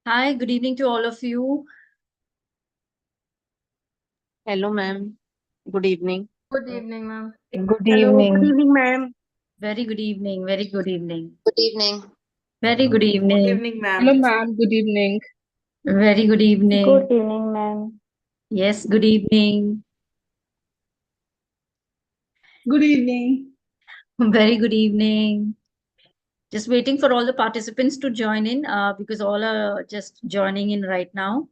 Hi, good evening to all of you. Hello, ma'am. Good evening. Good evening, ma'am. Good Hello, good evening. evening, ma'am. Very good evening. Very good evening. Good evening. Very good Good evening. evening, Hello, ma'am. ma'am. Good evening. Very good Good evening. evening, ma'am. Yes, good evening. Good evening. Very good evening. Just waiting for all the participants to join in because all are just joining in right now.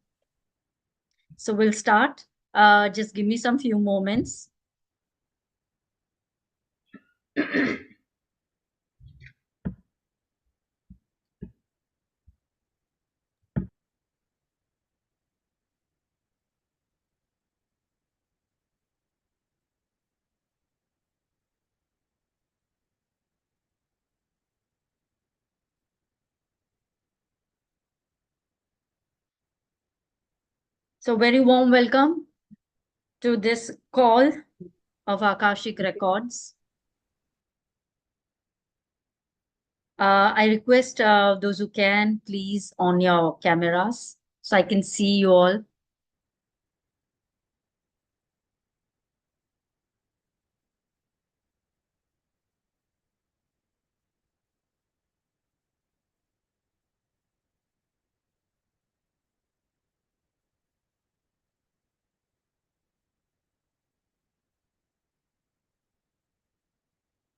So we'll start. Just give me some few moments. So very warm welcome to this call of Akashic Records. I request those who can please on your cameras so I can see you all.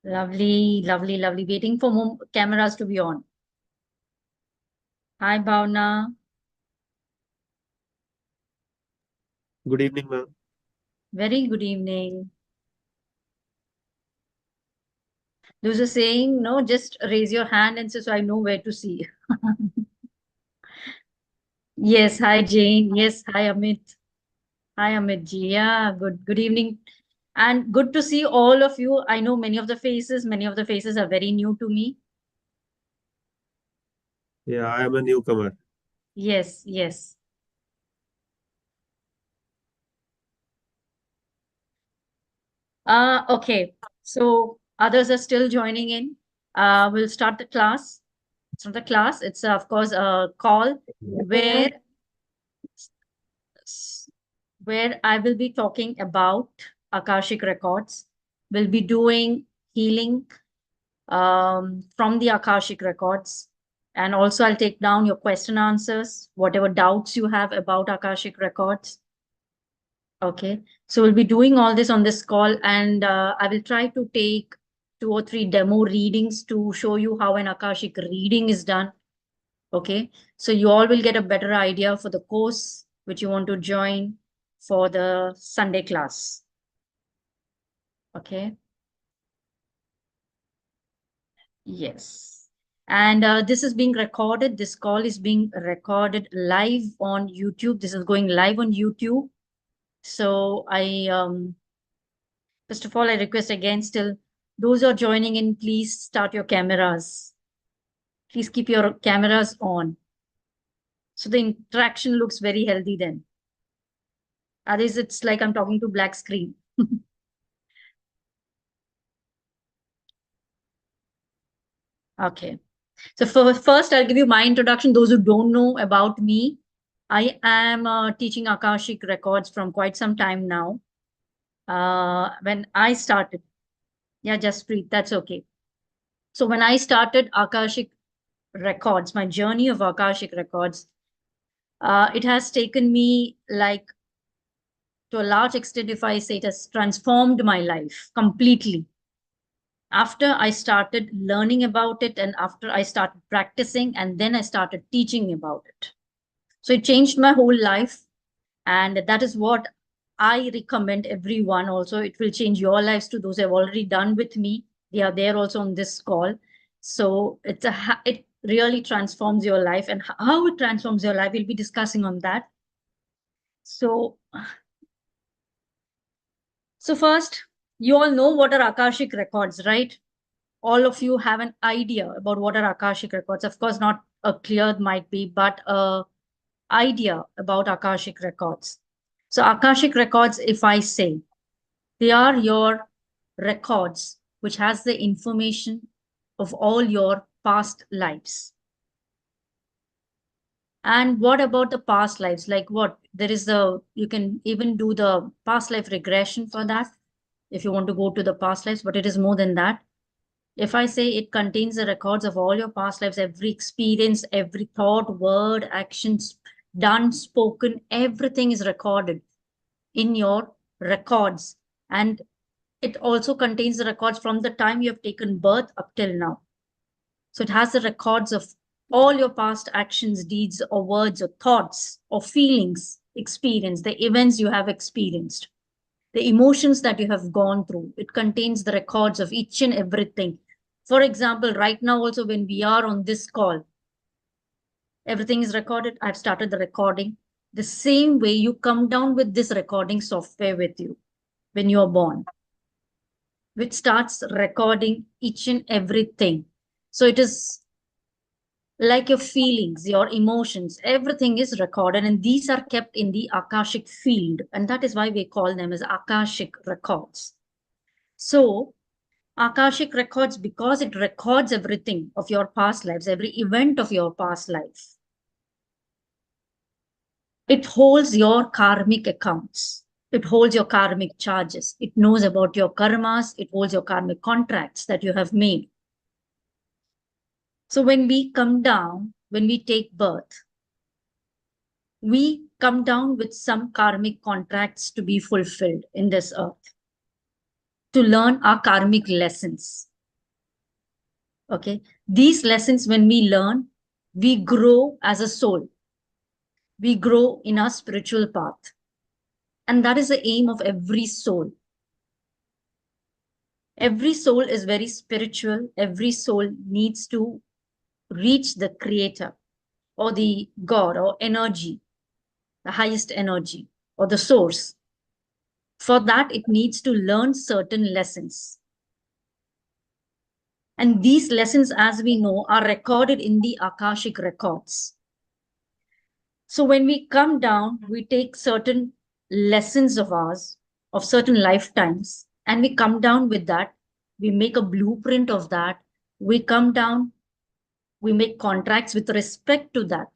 Lovely, lovely, lovely. Waiting for more cameras to be on. Hi, Bhavna. Good evening, ma'am. Very good evening. Those are saying, no, just raise your hand and so I know where to see. Yes, hi, Jane. Yes, hi, Amit. Hi, Amit ji. Yeah, good evening. And good to see all of you. I know many of the faces are very new to me. Yeah, I am a newcomer. Yes, yes. Okay. So others are still joining in. We'll start the class. It's not a class. It's of course a call where I will be talking about Akashic Records. We'll be doing healing from the Akashic Records. And also I'll take down your question answers, whatever doubts you have about Akashic Records. Okay, so we'll be doing all this on this call, and I will try to take 2 or 3 demo readings to show you how an Akashic reading is done. Okay, so you all will get a better idea for the course which you want to join for the Sunday class. Okay, yes. And this is being recorded. This call is being recorded live on YouTube. This is going live on YouTube. So first of all, I request again still, those who are joining in, please start your cameras. Please keep your cameras on. So the interaction looks very healthy then. Otherwise, it's like I'm talking to black screen. Okay. So first, I'll give you my introduction. Those who don't know about me, I am teaching Akashic Records from quite some time now. When I started, yeah, just breathe. That's okay. So when I started Akashic Records, my journey of Akashic Records, it has taken me like to a large extent, if I say it has transformed my life completely. After I started learning about it and after I started practicing and then I started teaching about it. So it changed my whole life. And that is what I recommend everyone also. It will change your lives too. Those who have already done with me, they are there also on this call. So it really transforms your life, and how it transforms your life, we'll be discussing on that. So first, you all know what are Akashic records, right? All of you have an idea about what are Akashic records. Of course, not a clear might be, but a idea about Akashic records. So Akashic records, if I say, they are your records which has the information of all your past lives. And what about the past lives? Like what? You can even do the past life regression for that if you want to go to the past lives, but it is more than that. If I say it contains the records of all your past lives, every experience, every thought, word, actions, done, spoken, everything is recorded in your records. And it also contains the records from the time you have taken birth up till now. So it has the records of all your past actions, deeds, or words, or thoughts, or feelings, experience, the events you have experienced, the emotions that you have gone through. It contains the records of each and everything. For example, right now, also, when we are on this call, everything is recorded. I've started the recording. The same way you come down with this recording software with you when you are born, which starts recording each and everything. So it is like your feelings, your emotions, everything is recorded, and these are kept in the Akashic field. And that is why we call them as Akashic records. So Akashic records, because it records everything of your past lives, every event of your past life. It holds your karmic accounts. It holds your karmic charges. It knows about your karmas. It holds your karmic contracts that you have made. So when we come down, when we take birth, we come down with some karmic contracts to be fulfilled in this earth, to learn our karmic lessons. Okay. These lessons, when we learn, we grow as a soul. We grow in our spiritual path. And that is the aim of every soul. Every soul is very spiritual. Every soul needs to reach the creator or the God or energy, the highest energy or the source. For that, it needs to learn certain lessons. And these lessons, as we know, are recorded in the Akashic records. So when we come down, we take certain lessons of ours, of certain lifetimes, and we come down with that. We make a blueprint of that. We come down, we make contracts with respect to that.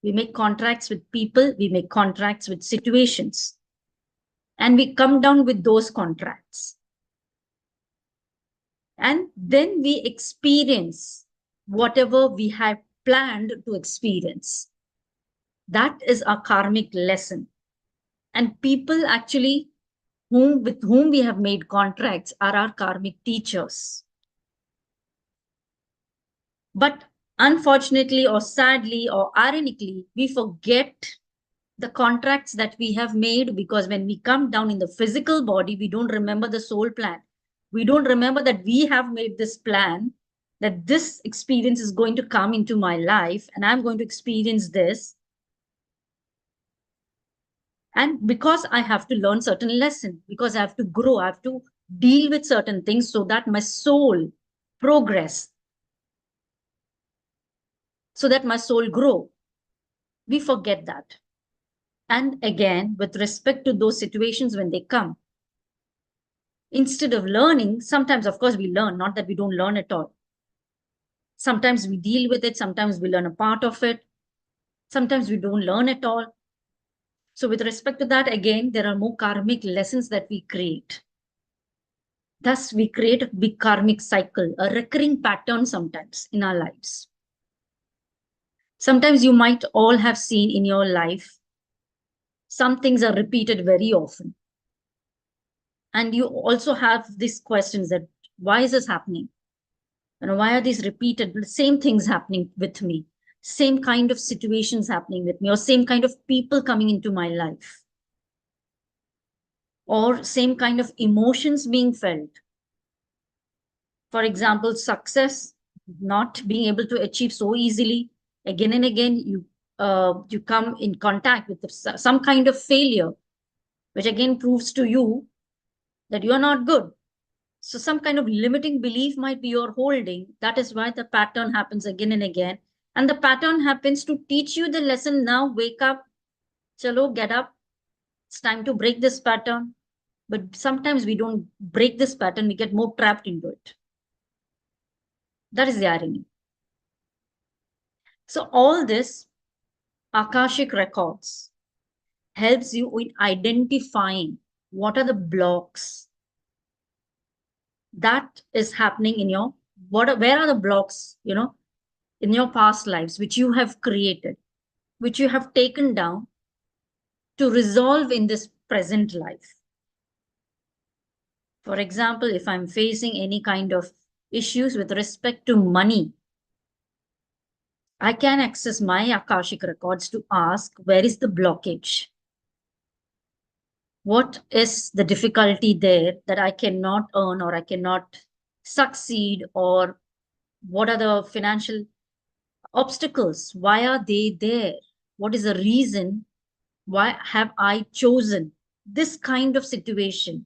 We make contracts with people, we make contracts with situations. And we come down with those contracts. And then we experience whatever we have planned to experience. That is our karmic lesson. And people actually with whom we have made contracts are our karmic teachers. But unfortunately, or sadly, or ironically, we forget the contracts that we have made, because when we come down in the physical body, we don't remember the soul plan. We don't remember that we have made this plan, that this experience is going to come into my life and I'm going to experience this. And because I have to learn certain lessons, because I have to grow, I have to deal with certain things so that my soul progress, so that my soul grow. We forget that. And again, with respect to those situations when they come, instead of learning, sometimes, of course, we learn, not that we don't learn at all. Sometimes we deal with it. Sometimes we learn a part of it. Sometimes we don't learn at all. So with respect to that, again, there are more karmic lessons that we create. Thus, we create a big karmic cycle, a recurring pattern sometimes in our lives. Sometimes you might all have seen in your life, some things are repeated very often. And you also have these questions that, why is this happening? And why are these repeated, same things happening with me? Same kind of situations happening with me, or same kind of people coming into my life, or same kind of emotions being felt. For example, success, not being able to achieve so easily. Again and again, you come in contact with some kind of failure, which again proves to you that you are not good. So some kind of limiting belief might be you're holding. That is why the pattern happens again and again. And the pattern happens to teach you the lesson. Now wake up, chalo, get up. It's time to break this pattern. But sometimes we don't break this pattern. We get more trapped into it. That is the irony. So all this Akashic Records helps you in identifying what are the blocks that is happening in your, where are the blocks, in your past lives, which you have created, which you have taken down to resolve in this present life. For example, if I'm facing any kind of issues with respect to money, I can access my Akashic records to ask, where is the blockage? What is the difficulty there that I cannot earn or I cannot succeed? Or what are the financial obstacles? Why are they there? What is the reason? Why have I chosen this kind of situation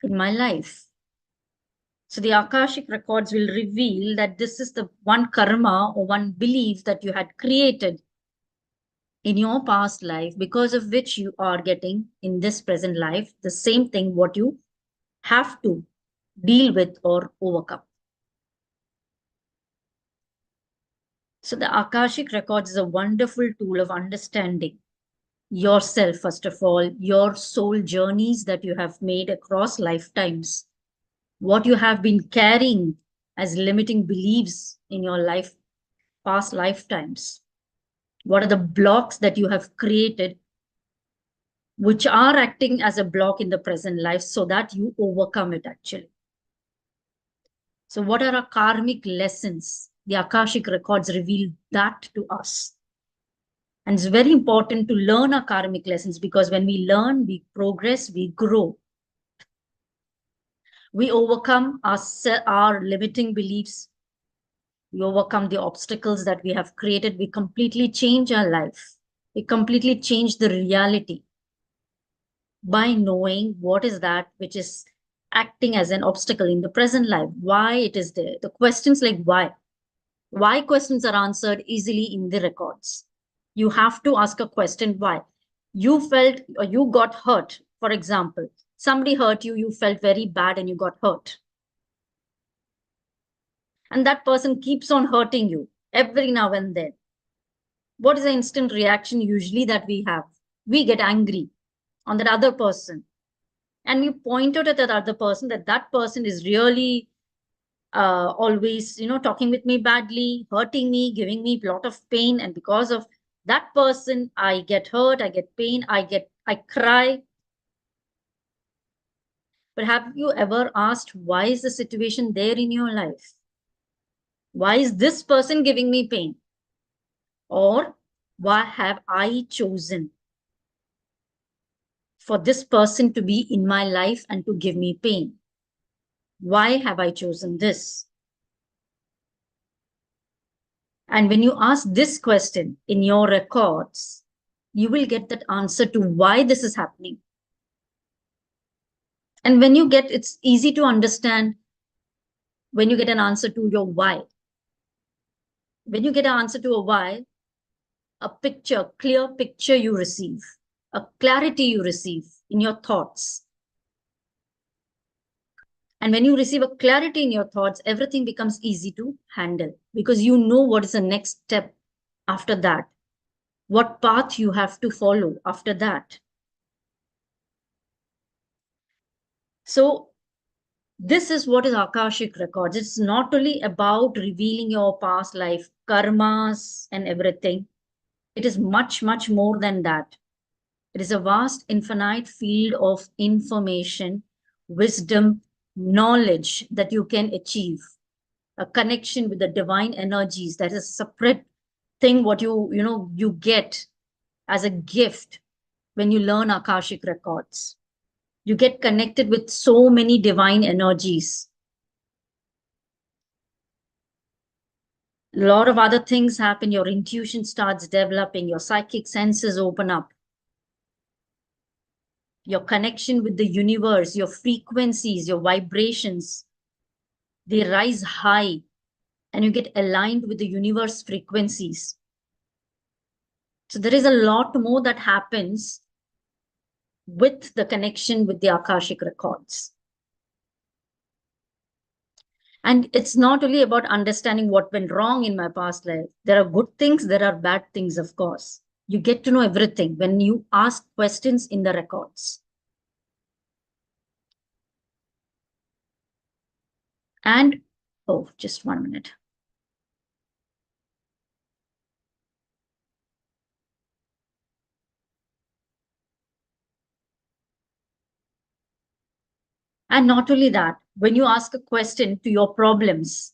in my life? So the Akashic records will reveal that this is the one karma or one belief that you had created in your past life, because of which you are getting in this present life the same thing what you have to deal with or overcome. So the Akashic records is a wonderful tool of understanding yourself, first of all, your soul journeys that you have made across lifetimes, what you have been carrying as limiting beliefs in your life, past lifetimes. What are the blocks that you have created which are acting as a block in the present life so that you overcome it actually. So what are our karmic lessons? The Akashic records reveal that to us. And it's very important to learn our karmic lessons, because when we learn, we progress, we grow. We overcome our limiting beliefs. We overcome the obstacles that we have created. We completely change our life. We completely change the reality by knowing what is that which is acting as an obstacle in the present life, why it is there. The questions like why questions are answered easily in the records. You have to ask a question, why? You felt or you got hurt. For example, somebody hurt you, you felt very bad and you got hurt. And that person keeps on hurting you every now and then. What is the instant reaction usually that we have? We get angry on that other person. And we point out at that other person that that person is really always, talking with me badly, hurting me, giving me a lot of pain. And because of that person, I get hurt, I get pain, I cry. But have you ever asked, why is the situation there in your life? Why is this person giving me pain? Or why have I chosen for this person to be in my life and to give me pain? Why have I chosen this? And when you ask this question in your records, you will get that answer to why this is happening. And when you get, it's easy to understand when you get an answer to your why. When you get an answer to a why, a picture, clear picture you receive, a clarity you receive in your thoughts. And when you receive a clarity in your thoughts, everything becomes easy to handle, because you know what is the next step after that, what path you have to follow after that. So this is what is Akashic records. It's not only about revealing your past life, karmas and everything. It is much, much more than that. It is a vast, infinite field of information, wisdom, knowledge that you can achieve. A connection with the divine energies, that is a separate thing what you get as a gift when you learn Akashic records. You get connected with so many divine energies. A lot of other things happen. Your intuition starts developing. Your psychic senses open up. Your connection with the universe, your frequencies, your vibrations, they rise high, and you get aligned with the universe frequencies. So there is a lot more that happens with the connection with the Akashic records. And it's not only about understanding what went wrong in my past life. There are good things, there are bad things, of course. You get to know everything when you ask questions in the records. And, oh, just 1 minute. And not only that, when you ask a question to your problems,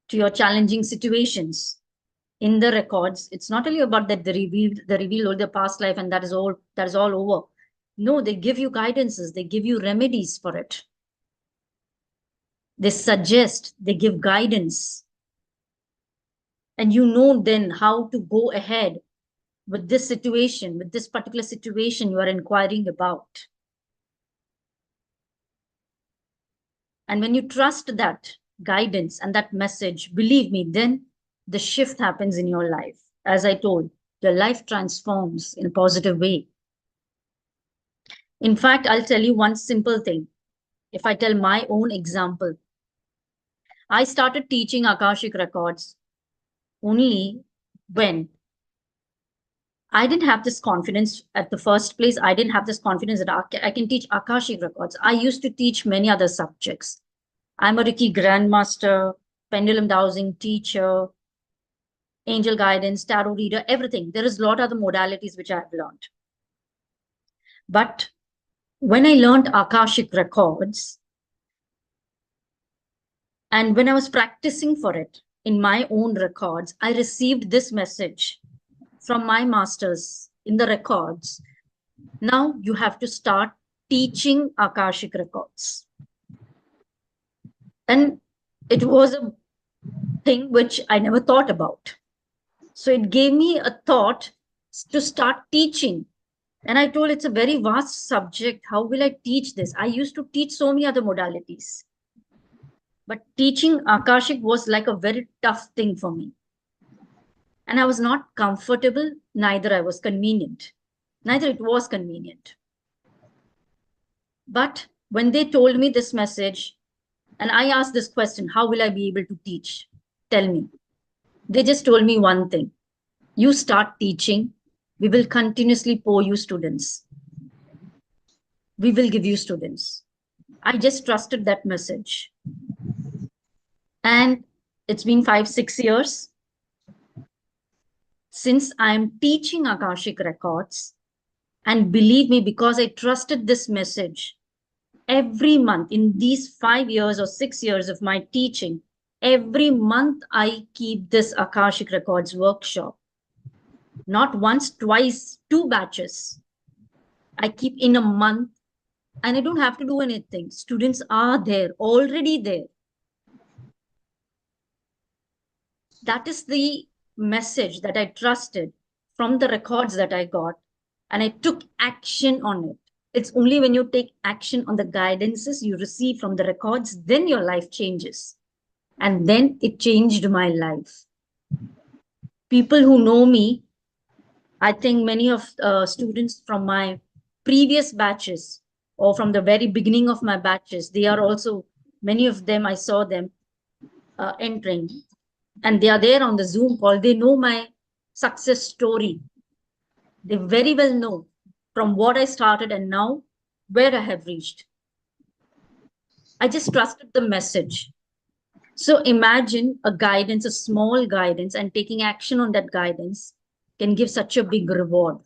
to your challenging situations in the records, it's not only about that the reveal or the past life and that is all over. No, they give you guidances, they give you remedies for it. They suggest, they give guidance. And you know then how to go ahead with this situation, with this particular situation you are inquiring about. And when you trust that guidance and that message, believe me, then the shift happens in your life. As I told, your life transforms in a positive way. In fact, I'll tell you one simple thing. If I tell my own example, I started teaching Akashic Records only when I didn't have this confidence at the first place. I didn't have this confidence that I can teach Akashic Records. I used to teach many other subjects. I'm a Reiki Grandmaster, Pendulum Dowsing teacher, Angel Guidance, Tarot Reader, everything. There is a lot of other modalities which I've learned. But when I learned Akashic Records, and when I was practicing for it in my own records, I received this message from my masters in the records. Now you have to start teaching Akashic Records. And it was a thing which I never thought about. So it gave me a thought to start teaching. And I told it's a very vast subject. How will I teach this? I used to teach so many other modalities. But teaching Akashic was like a very tough thing for me. And I was not comfortable, neither I was convenient. Neither it was convenient. But when they told me this message, and I asked this question, how will I be able to teach? Tell me. They just told me one thing. You start teaching, we will continuously pour you students. We will give you students. I just trusted that message. And it's been 5-6 years since I'm teaching Akashic Records. And believe me, because I trusted this message, every month in these 5 years or 6 years of my teaching, every month I keep this Akashic Records workshop. Not once, twice, 2 batches. I keep in a month and I don't have to do anything. Students are there, already there. That is the message that I trusted from the records that I got, and I took action on it. It's only when you take action on the guidances you receive from the records, then your life changes. And then it changed my life. People who know me, I think many of students from my previous batches or from the very beginning of my batches, they are also, many of them, I saw them entering. And they are there on the Zoom call. They know my success story. They very well know from what I started and now where I have reached. I just trusted the message. So imagine a guidance, a small guidance, and taking action on that guidance can give such a big reward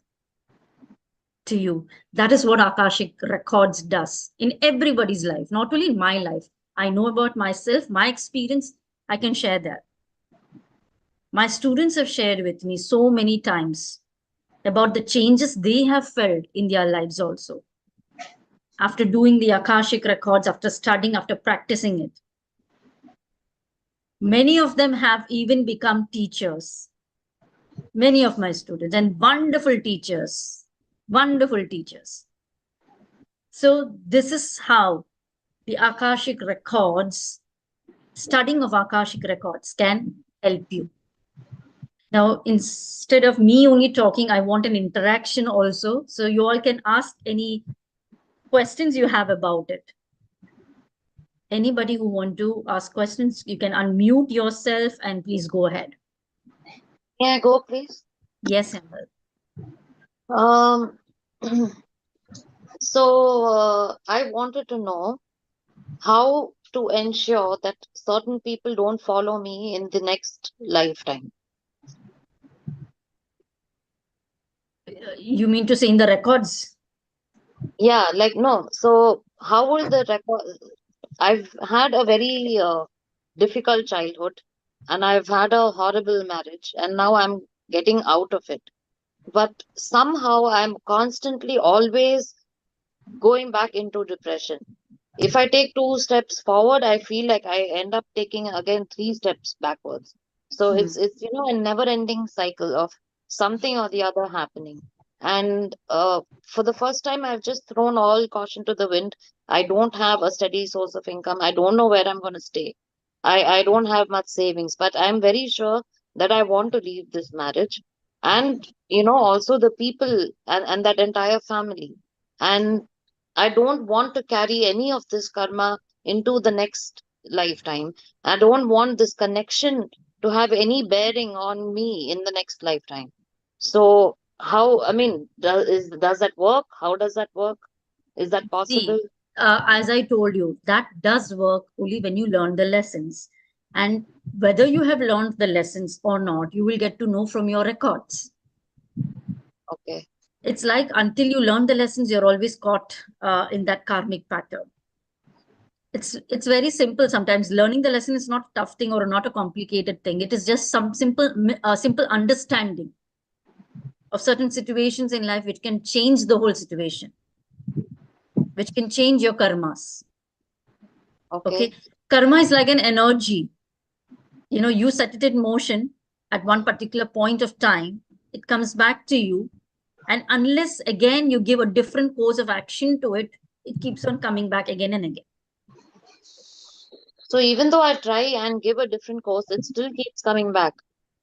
to you. That is what Akashic Records does in everybody's life, not only in my life. I know about myself, my experience, I can share that. My students have shared with me so many times about the changes they have felt in their lives also. After doing the Akashic Records, after studying, after practicing it. Many of them have even become teachers. Many of my students, and wonderful teachers. Wonderful teachers. So this is how the Akashic Records, studying of Akashic Records can help you. Now, instead of me only talking, I want an interaction also. So you all can ask any questions you have about it. Anybody who want to ask questions, you can unmute yourself and please go ahead. May I go, please? Yes, Amber. Um, so I wanted to know how to ensure that certain people don't follow me in the next lifetime. You mean to say in the records? Yeah, like no. So how will the record? I've had a very difficult childhood, and I've had a horrible marriage, and now I'm getting out of it. But somehow I'm constantly always going back into depression. If I take two steps forward, I feel like I end up taking again three steps backwards. So Hmm. it's a never ending cycle of something or the other happening. And for the first time, I've just thrown all caution to the wind. I don't have a steady source of income. I don't know where I'm going to stay. I don't have much savings, but I'm very sure that I want to leave this marriage. And also the people and that entire family. And I don't want to carry any of this karma into the next lifetime. I don't want this connection to have any bearing on me in the next lifetime. So, how, I mean, does that work? How does that work? Is that possible? See, as I told you, that does work only when you learn the lessons. And whether you have learned the lessons or not, you will get to know from your records. Okay. It's like until you learn the lessons, you're always caught in that karmic pattern. It's very simple. Sometimes learning the lesson is not a tough thing or not a complicated thing. It is just some simple understanding of certain situations in life which can change the whole situation, which can change your karmas. Okay, Okay. karma is like an energy. You set it in motion at one particular point of time. It comes back to you, and unless again you give a different course of action to it, it keeps on coming back again and again. So even though I try and give a different course, it still keeps coming back.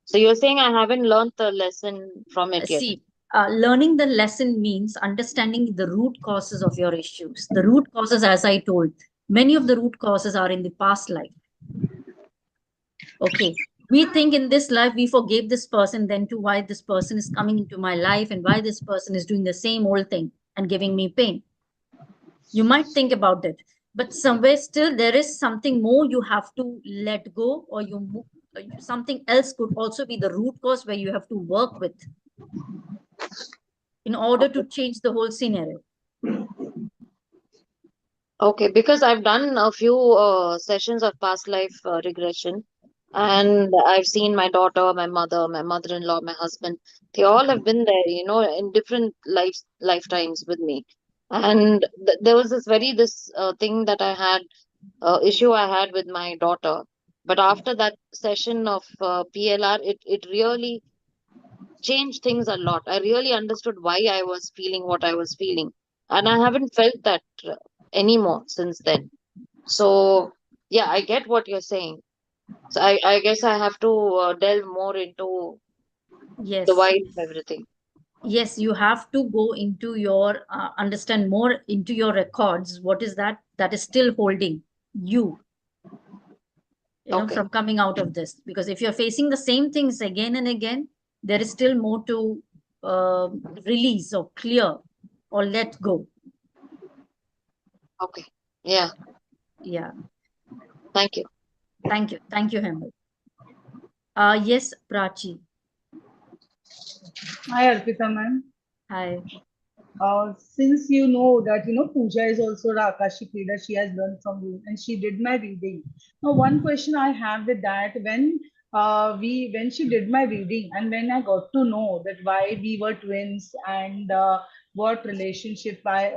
So you're saying I haven't learned the lesson from it yet. See, learning the lesson means understanding the root causes of your issues. The root causes, as I told, many of the root causes are in the past life. Okay. We think in this life we forgave this person, then to why this person is coming into my life and why this person is doing the same old thing and giving me pain. You might think about it, but somewhere still there is something more you have to let go, or something else could also be the root cause where you have to work with in order to Okay. change the whole scenario. Okay, because I've done a few sessions of past life regression, and I've seen my daughter, my mother, my mother-in-law, my husband. They all have been there, in different lifetimes with me. And there was this thing that I had, issue I had with my daughter. But after that session of PLR, it really changed things a lot. I really understood why I was feeling what I was feeling, and I haven't felt that anymore since then. So, yeah, I get what you're saying. So I guess I have to delve more into the Yes. why of everything. Yes, you have to go into your understand more into your records. What is that is still holding you, Okay, from coming out of this? Because if you're facing the same things again and again, there is still more to uh, release or clear or let go. okay. Yeah, Yeah. thank you. Thank you, Hemal. Yes, Prachi. Hi, Arpita ma'am. Hi. Since you know that Pooja is also the Akashic reader, she has learned from you, and she did my reading. Now, one question I have with that, when she did my reading, and when I got to know that why we were twins, and what relationship I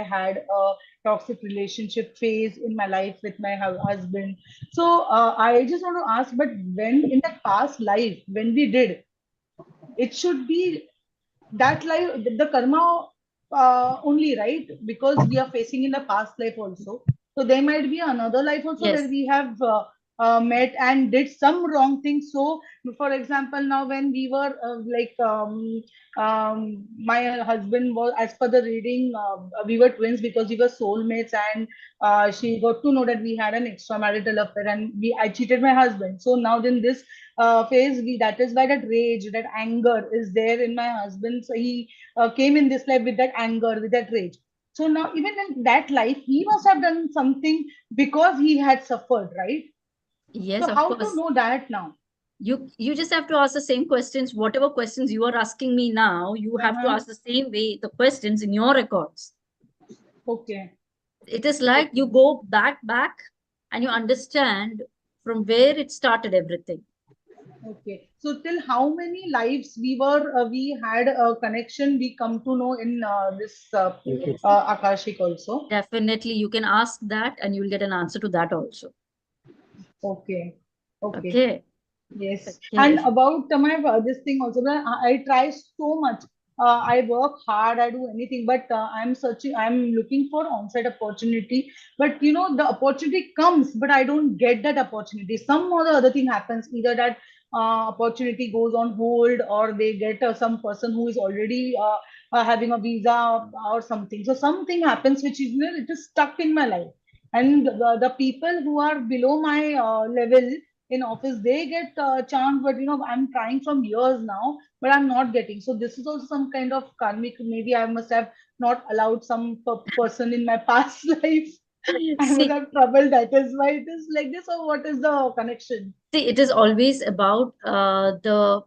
had a toxic relationship phase in my life with my husband. So I just want to ask, but when in the past life when we did, it should be that life the karma only, right? Because we are facing in the past life also, so there might be another life also where Yes. we have met and did some wrong things. So, for example, now when we were my husband was, as per the reading, we were twins because we were soulmates, and she got to know that we had an extramarital affair, and I cheated my husband. So now in this phase, that is why that rage, that anger is there in my husband. So he came in this life with that anger, with that rage. So now, even in that life, he must have done something because he had suffered, right? Yes, So of how to course. know that now? You just have to ask the same questions. Whatever questions you are asking me now, you have to Uh-huh. ask the same way the questions in your records. Okay. It is like you go back, and you understand from where it started everything. Okay. So till how many lives we had a connection, we come to know in this Yes, Akashic also. definitely you can ask that, and you'll get an answer to that also. Okay. Okay. Okay. Yes, and Okay. about my this thing also, that I try so much. I work hard. I do anything, but I'm searching. I'm looking for on-site opportunity. But the opportunity comes, but I don't get that opportunity. Some or the other thing happens. Either that opportunity goes on hold, or they get some person who is already having a visa or something. So something happens which is, it is stuck in my life. And the people who are below my level in office, they get a chance, but I'm trying from years now, but I'm not getting. So this is also some kind of karmic. Maybe I must have not allowed some person in my past life. I must See, have trouble. That is why it is like this. Or what is the connection? it is always about the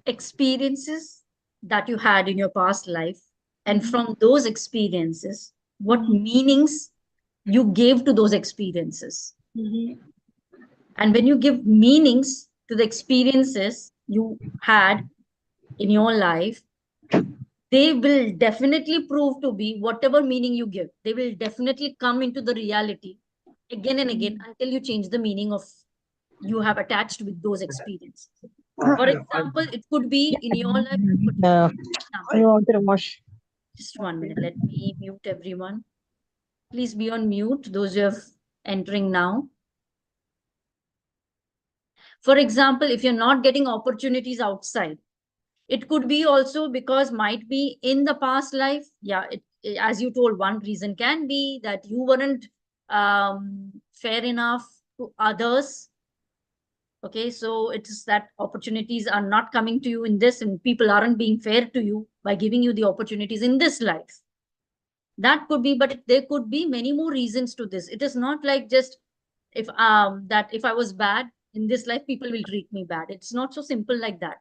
experiences that you had in your past life, and Mm-hmm. from those experiences, what Mm-hmm. meanings you gave to those experiences. Mm-hmm. And when you give meanings to the experiences you had in your life, they will definitely prove to be whatever meaning you give. They will definitely come into the reality again and again until you change the meaning of you have attached with those experiences. For example, it could be in your life. I Example, wanted to wash. just 1 minute. Let me mute everyone. Please be on mute. Those who are entering now. For example, if you're not getting opportunities outside, it could be also because might be in the past life. Yeah, as you told, one reason can be that you weren't fair enough to others. Okay, so it's that opportunities are not coming to you in this, and people aren't being fair to you by giving you the opportunities in this life. That could be, but there could be many more reasons to this. It is not like just if that if I was bad in this life, people will treat me bad. It's not so simple like that.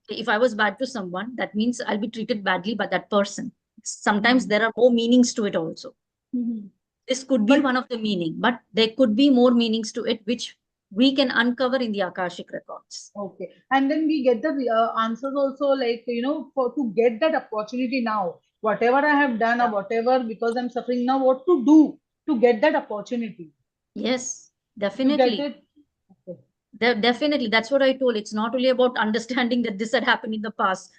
If I was bad to someone, that means I'll be treated badly by that person. Sometimes Mm-hmm. there are more meanings to it also. Mm-hmm. This could be But one of the meaning, but there could be more meanings to it, which we can uncover in the Akashic records. okay, and then we get the answers also, like, for to get that opportunity now, whatever I have done or Yeah. whatever, because I'm suffering now, what to do to get that opportunity? Yes, You get definitely. it? Okay. Definitely. That's what I told. It's not only about understanding that this had happened in the past.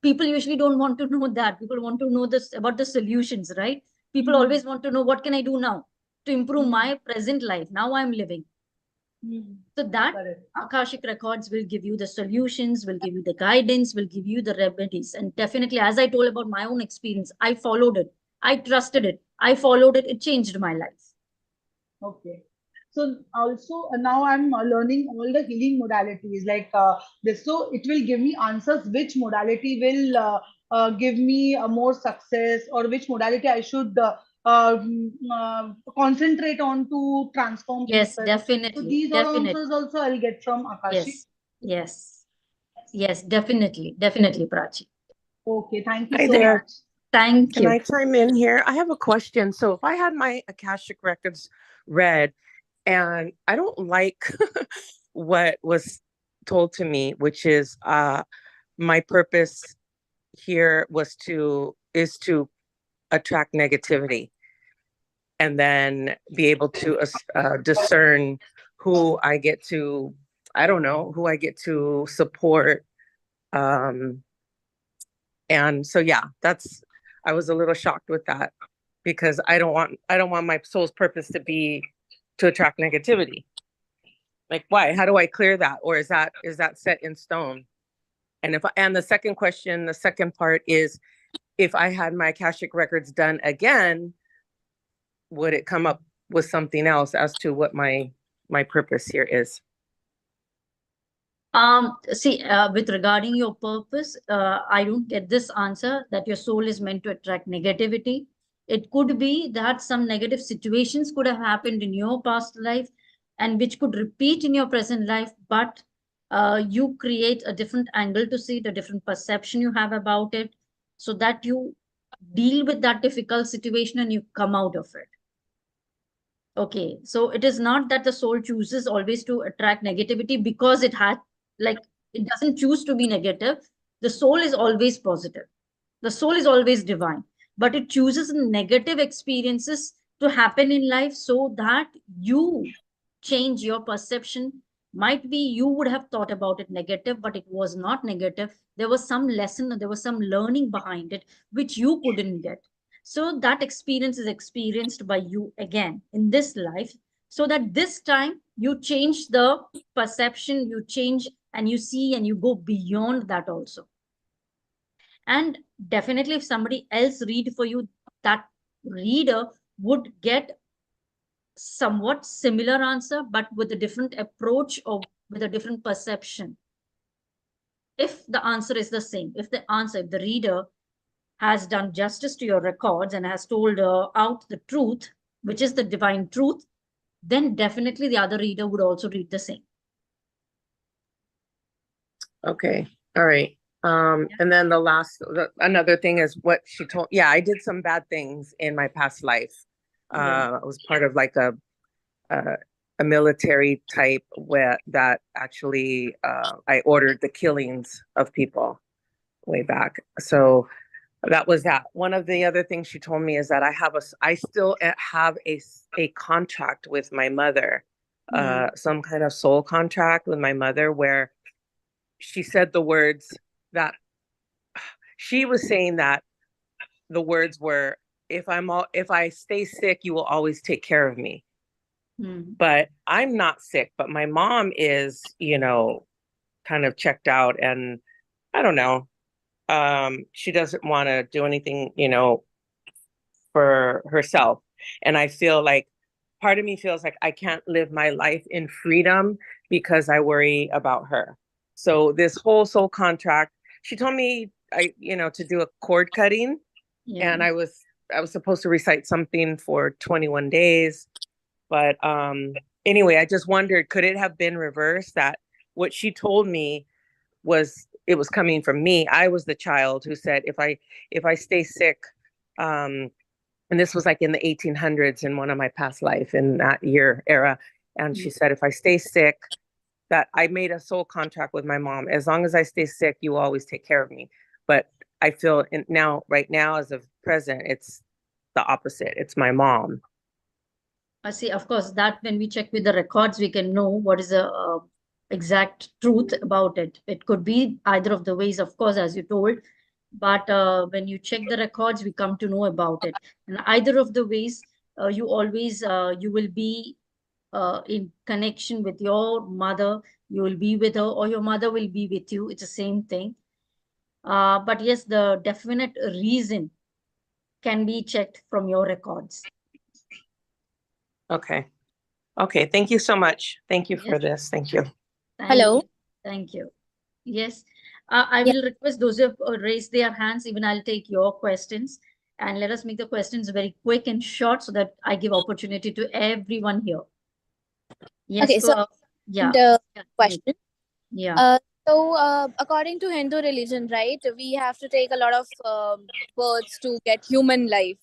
People usually don't want to know that. People want to know this about the solutions, right? People Hmm. always want to know what can I do now to improve Hmm. my present life. Now I'm living. Hmm. So that Correct. Akashic records will give you the solutions, will give you the guidance, will give you the remedies. And definitely, as I told about my own experience, I followed it. I trusted it. I followed it. It changed my life. Okay. So also now I'm learning all the healing modalities like this. So it will give me answers which modality will give me more success, or which modality I should concentrate on to transform Yes, people. So definitely. these all Definitely. answers also I'll get from Akashic. Yes. Yes. Yes, definitely. Definitely, Prachi. Okay, thank you Hi so there. much. Thank Can you. I chime in here? I have a question. So, if I had my Akashic records read and I don't like what was told to me, which is my purpose here is to attract negativity and then be able to discern who I get to, I don't know, who I get to support. Um, And so yeah, that's I was a little shocked with that because I don't want my soul's purpose to be to attract negativity. Like, why? How do I clear that? Or is that set in stone? And the second question, the second part is, if I had my Akashic records done again, would it come up with something else as to what my purpose here is? See, with regarding your purpose, I don't get this answer that your soul is meant to attract negativity. It could be that some negative situations could have happened in your past life and which could repeat in your present life, but you create a different angle to see it, a different perception you have about it, so that you deal with that difficult situation and you come out of it. Okay, so it is not that the soul chooses always to attract negativity because it had, like, it doesn't choose to be negative. The soul is always positive. The soul is always divine, but it chooses negative experiences to happen in life so that you change your perception. Might be you would have thought about it negative, but it was not negative. There was some lesson, there was some learning behind it, which you couldn't get. So that experience is experienced by you again in this life, so that this time you change the perception, you change and you see and you go beyond that also. And definitely, if somebody else read for you, that reader would get somewhat similar answer, but with a different approach or with a different perception. If the answer is the same, if the reader has done justice to your records and has told out the truth, which is the divine truth, then definitely the other reader would also read the same. Okay. All right. And then another thing is what she told. Yeah, I did some bad things in my past life. I was part of like a military type that actually I ordered the killings of people way back. So that was that. One of the other things she told me is that I still have a contract with my mother, some kind of soul contract with my mother, where she said the words that she was saying, that the words were, if I stay sick, you will always take care of me. But I'm not sick, but my mom is, kind of checked out, and I don't know. She doesn't want to do anything, for herself. And I feel like part of me feels like I can't live my life in freedom because I worry about her. So this whole soul contract, she told me to do a cord cutting, and I was supposed to recite something for 21 days. But anyway, I just wondered, could it have been reversed, that what she told me it was coming from me? I was the child who said, if I stay sick, and this was like in the 1800s in one of my past life in that era. And she said, if I stay sick, that I made a soul contract with my mom. As long as I stay sick, you will always take care of me. But I feel right now, as of present, it's the opposite. It's my mom. I see. Of course, that when we check with the records, we can know what is the exact truth about it. It could be either of the ways, of course, as you told. But when you check the records, we come to know about it. And either of the ways, you will be in connection with your mother. You will be with her, or your mother will be with you. It's the same thing. But yes, the definite reason can be checked from your records. Okay. Thank you so much. Thank you for this. Thank you. Hello. Thank you. Yes. I will request those who have raised their hands, even I'll take your questions, and let us make the questions very quick and short so that I give opportunity to everyone here. Yes. Okay, so the question. Yeah. So according to Hindu religion, right, we have to take a lot of births to get human life.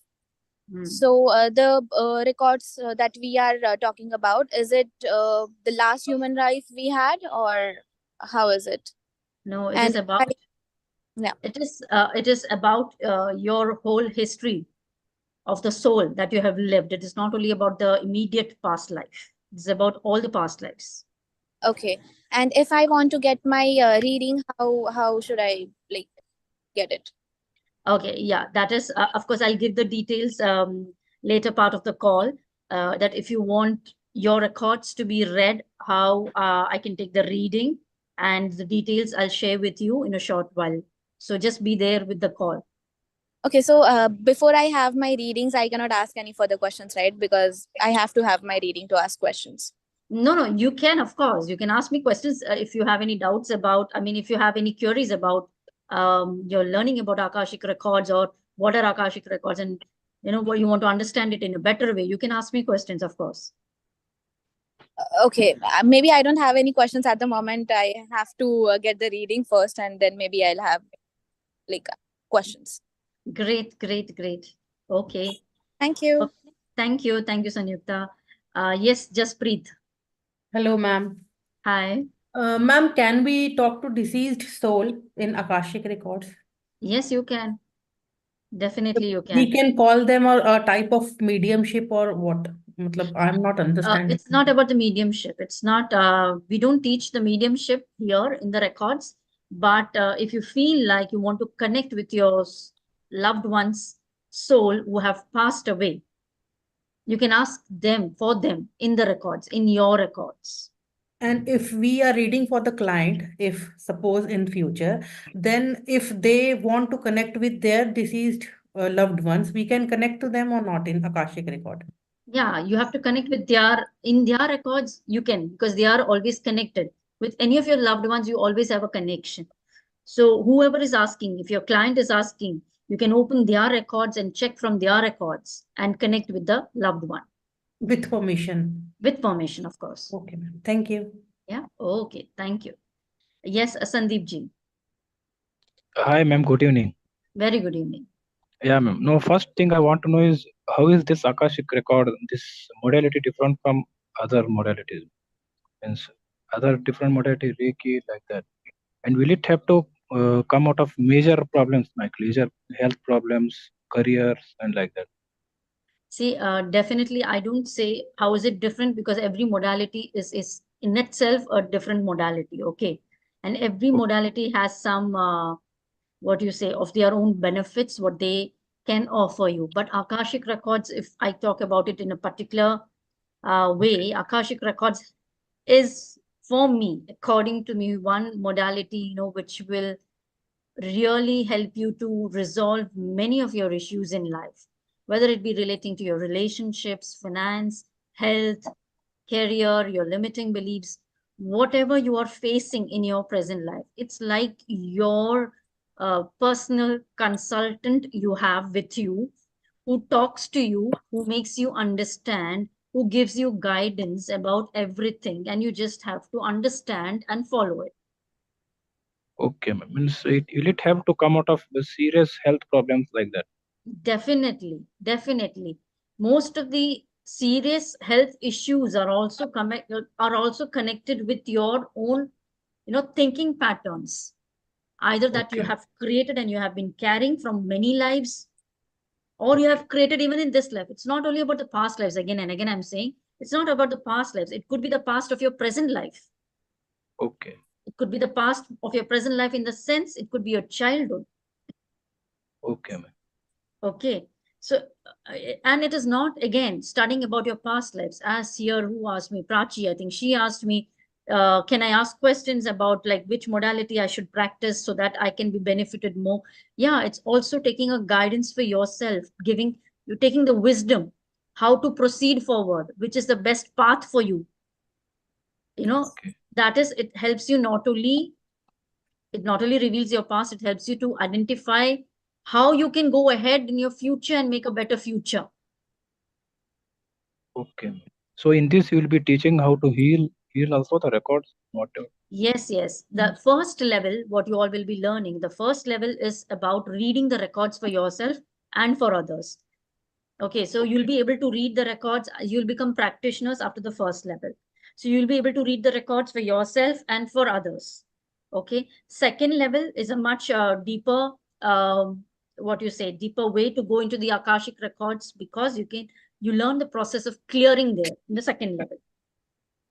So the records that we are talking about, is it the last human life we had, or how is it? No, it is about it is about your whole history of the soul that you have lived. It is not only about the immediate past life. It's about all the past lives. Okay. And if I want to get my reading, how should I get it? Okay, yeah, that is, of course, I'll give the details later part of the call, that if you want your records to be read, how I can take the reading, and the details I'll share with you in a short while. So just be there with the call. Okay, so before I have my readings, I cannot ask any further questions, right? Because I have to have my reading to ask questions. No, you can, of course. You can ask me questions if you have any doubts about, if you have any queries about your learning about Akashic Records, or what are Akashic Records, and what you want to understand it in a better way, you can ask me questions, of course. Okay, maybe I don't have any questions at the moment. I have to get the reading first, and then maybe I'll have like questions. Great. Okay. Thank you. Okay. Thank you, Sanyukta. Yes, Jaspreet. Hello, ma'am. Hi. Ma'am, can we talk to deceased soul in Akashic Records? Yes, you can. Definitely you We can. can call them a type of mediumship or what? I'm not understanding. It's not about the mediumship. It's not, we don't teach the mediumship here in the records. But if you feel like you want to connect with your loved one's soul who have passed away, you can ask them for them in the records, in your records. And if we are reading for the client, if suppose in future, then if they want to connect with their deceased loved ones, we can connect to them or not in Akashic Record? Yeah, you have to connect with in their records, you can, because they are always connected. With any of your loved ones, you always have a connection. So whoever is asking, if your client is asking, you can open their records and check from their records and connect with the loved one. With permission. With permission, of course. Okay, ma'am. Thank you. Yeah. Okay. Thank you. Yes, Sandeep ji. Hi, ma'am. Good evening. Very good evening. Yeah, ma'am. No, first thing I want to know is how is this Akashic record, this modality different from other modalities? Means other different modality, Reiki, like that. And will it have to come out of major problems like leisure health problems, careers, and like that? See, definitely, I don't say how is it different, because every modality is in itself a different modality. Okay. And every modality has some, what you say, of their own benefits, what they can offer you. But Akashic Records, if I talk about it in a particular way, Akashic Records is, for me, according to me, one modality, which will really help you to resolve many of your issues in life, whether it be relating to your relationships, finance, health, career, your limiting beliefs, whatever you are facing in your present life. It's like your personal consultant you have with you, who talks to you, who makes you understand, who gives you guidance about everything, and you just have to understand and follow it. Okay, ma'am. Means will it have to come out of the serious health problems like that? Definitely. Most of the serious health issues are also connected with your own, thinking patterns, either that you Okay. have created and you have been carrying from many lives, or you have created even in this life. It's not only about the past lives. Again and again, I'm saying it's not about the past lives. It could be the past of your present life. Okay. It could be the past of your present life, in the sense it could be your childhood. Okay, ma'am. Okay. So, and it is not, again, studying about your past lives. As here, who asked me? Prachi, I think she asked me, can I ask questions about like which modality I should practice so that I can be benefited more? Yeah, it's also taking a guidance for yourself, taking the wisdom, how to proceed forward, which is the best path for you. Okay. That is, it helps you it not only reveals your past, it helps you to identify how you can go ahead in your future and make a better future. Okay, ma'am. So in this you will be teaching how to heal also the records, whatever. Yes. The first level, what you all will be learning, the first level is about reading the records for yourself and for others. Okay, so you'll be able to read the records. You'll become practitioners after the first level. So you'll be able to read the records for yourself and for others. Okay, second level is a much deeper, deeper way to go into the Akashic Records, because you learn the process of clearing there in the second level.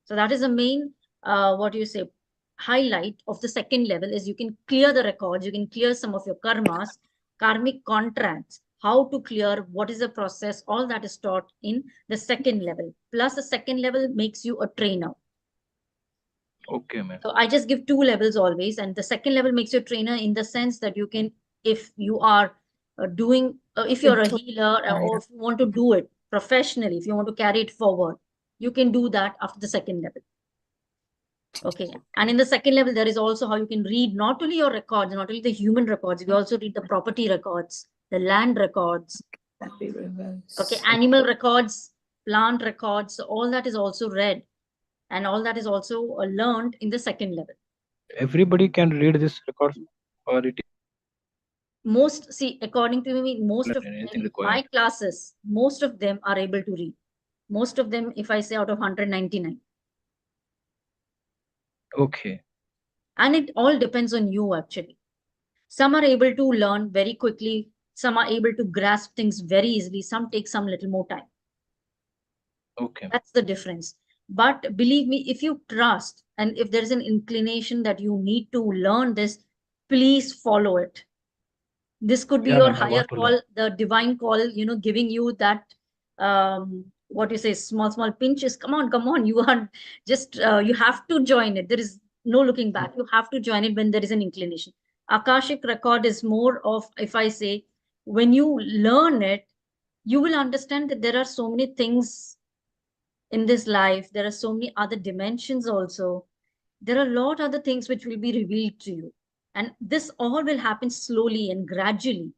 So that is the main, highlight of the second level, is you can clear the records, you can clear some of your karmas, karmic contracts, how to clear, what is the process, all that is taught in the second level. Plus the second level makes you a trainer. Okay, ma'am. So I just give 2 levels always, and the second level makes you a trainer in the sense that you can, if you are if you're a healer or if you want to do it professionally, if you want to carry it forward, you can do that after the second level. Okay. And in the second level, there is also how you can read not only your records, not only the human records, we also read the property records, the land records, okay, animal records, plant records, so all that is also read. And all that is also learned in the second level. Everybody can read this records, or it Most, see, according to me, most of anything them, required. my classes, most of them are able to read. Most of them, if I say out of 199. Okay. And it all depends on you, actually. Some are able to learn very quickly. Some are able to grasp things very easily. Some take some little more time. Okay. That's the difference. But believe me, if you trust and if there is an inclination that you need to learn this, please follow it. This could be Yeah, your ma'am, I higher want to call, learn. the divine call, giving you that, what you say, small pinches. Come on, you are just, you have to join it. There is no looking back. You have to join it when there is an inclination. Akashic record is more of, if I say, when you learn it, you will understand that there are so many things in this life. There are so many other dimensions also. There are a lot other things which will be revealed to you. And this all will happen slowly and gradually.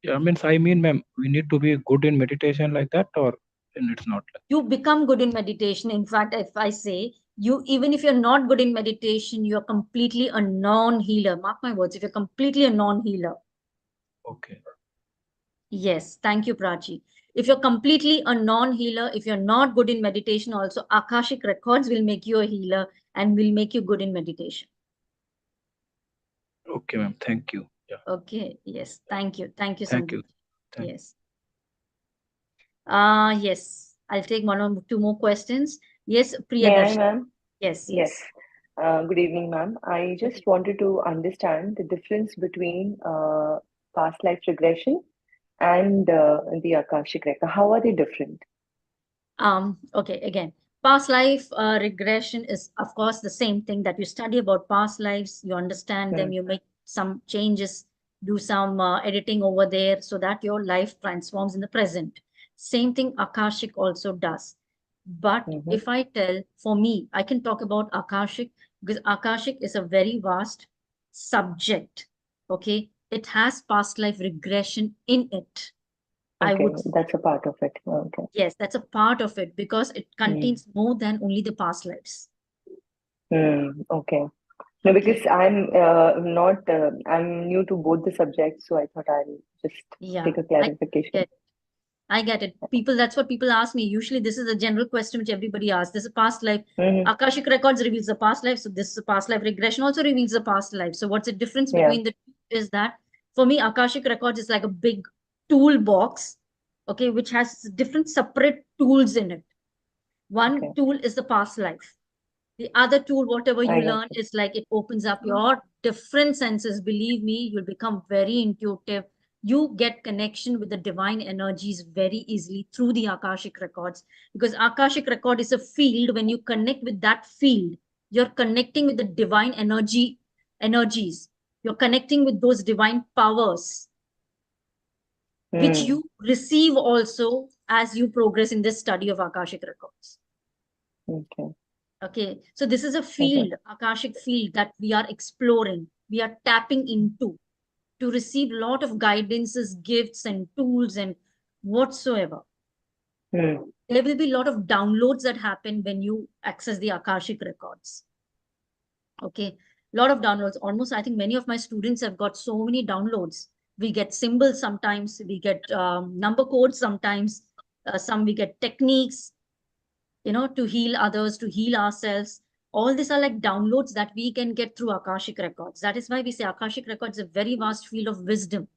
Yeah, ma'am, we need to be good in meditation like that, or it's not like. You become good in meditation. In fact, if I say you, even if you're not good in meditation, you're completely a non-healer. Mark my words, if you're completely a non-healer. Okay. Yes, thank you, Prachi. If you're completely a non-healer, if you're not good in meditation, also Akashic records will make you a healer and will make you good in meditation. Okay, ma'am. Thank you. Yeah. Okay. Yes. Thank you. Thank you, Thank Sandeep. you. Thank Yes. Yes. I'll take one or two more questions. Yes, May I, Priyadarshi. ma'am? Yes, Yes. yes. Good evening, ma'am. I just wanted to understand the difference between past life regression and the Akashic record. How are they different? Okay, again, past life regression is, of course, the same thing that you study about past lives, you understand them, you make some changes, do some editing over there so that your life transforms in the present. Same thing Akashic also does. But if I tell, for me, I can talk about Akashic because Akashic is a very vast subject. Okay, it has past life regression in it. I Okay, would say. that's a part of it. Okay. Yes, that's a part of it because it contains more than only the past lives. Okay. No, Okay. because I'm new to both the subjects, so I thought I'll just Yeah, take a clarification. I get it. People, that's what people ask me. Usually, this is a general question which everybody asks. This is a past life. Akashic Records reveals the past life. So this is a past life regression also reveals the past life. So what's the difference Yeah. between the two is that for me, Akashic Records is like a big toolbox, okay, which has different separate tools in it. One tool is the past life. The other tool, whatever you learn, is like it opens up your different senses. Believe me, you'll become very intuitive. You get connection with the divine energies very easily through the Akashic records, because Akashic record is a field. When you connect with that field, you're connecting with the divine energies. You're connecting with those divine powers, which you receive also as you progress in this study of Akashic records. Okay. Okay, so this is a field, Akashic field, that we are exploring, we are tapping into to receive a lot of guidances, gifts, and tools, and whatsoever. There will be a lot of downloads that happen when you access the Akashic records. Okay, a lot of downloads. Almost, I think many of my students have got so many downloads. We get symbols sometimes, we get number codes sometimes, some we get techniques, to heal others, to heal ourselves. All these are like downloads that we can get through Akashic records. That is why we say Akashic records is a very vast field of wisdom.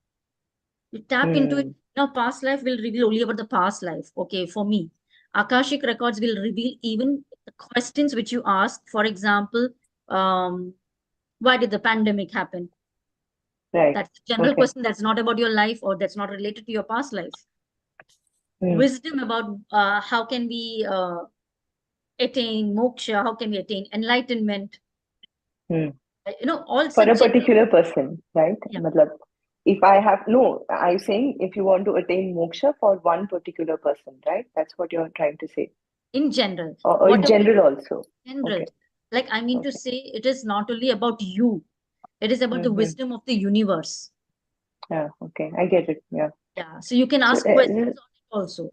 You tap into it. Now, past life will reveal only about the past life. Okay, for me, Akashic records will reveal even the questions which you ask. For example, why did the pandemic happen? Right. That's a general Okay. question that's not about your life or that's not related to your past life. Hmm. Wisdom about how can we attain moksha, how can we attain enlightenment, Hmm. all For a such general. particular person, right? Yeah. Matlab, if I have, no, I'm saying if you want to attain moksha for one particular person, right? That's what you're trying to say. In general, Or in whatever general also. general. Okay. Like I mean to Okay. say, it is not only about you, it is about the Mm-hmm. wisdom of the universe. Yeah. Okay. I get it. Yeah. Yeah. So you can So, ask questions on it also.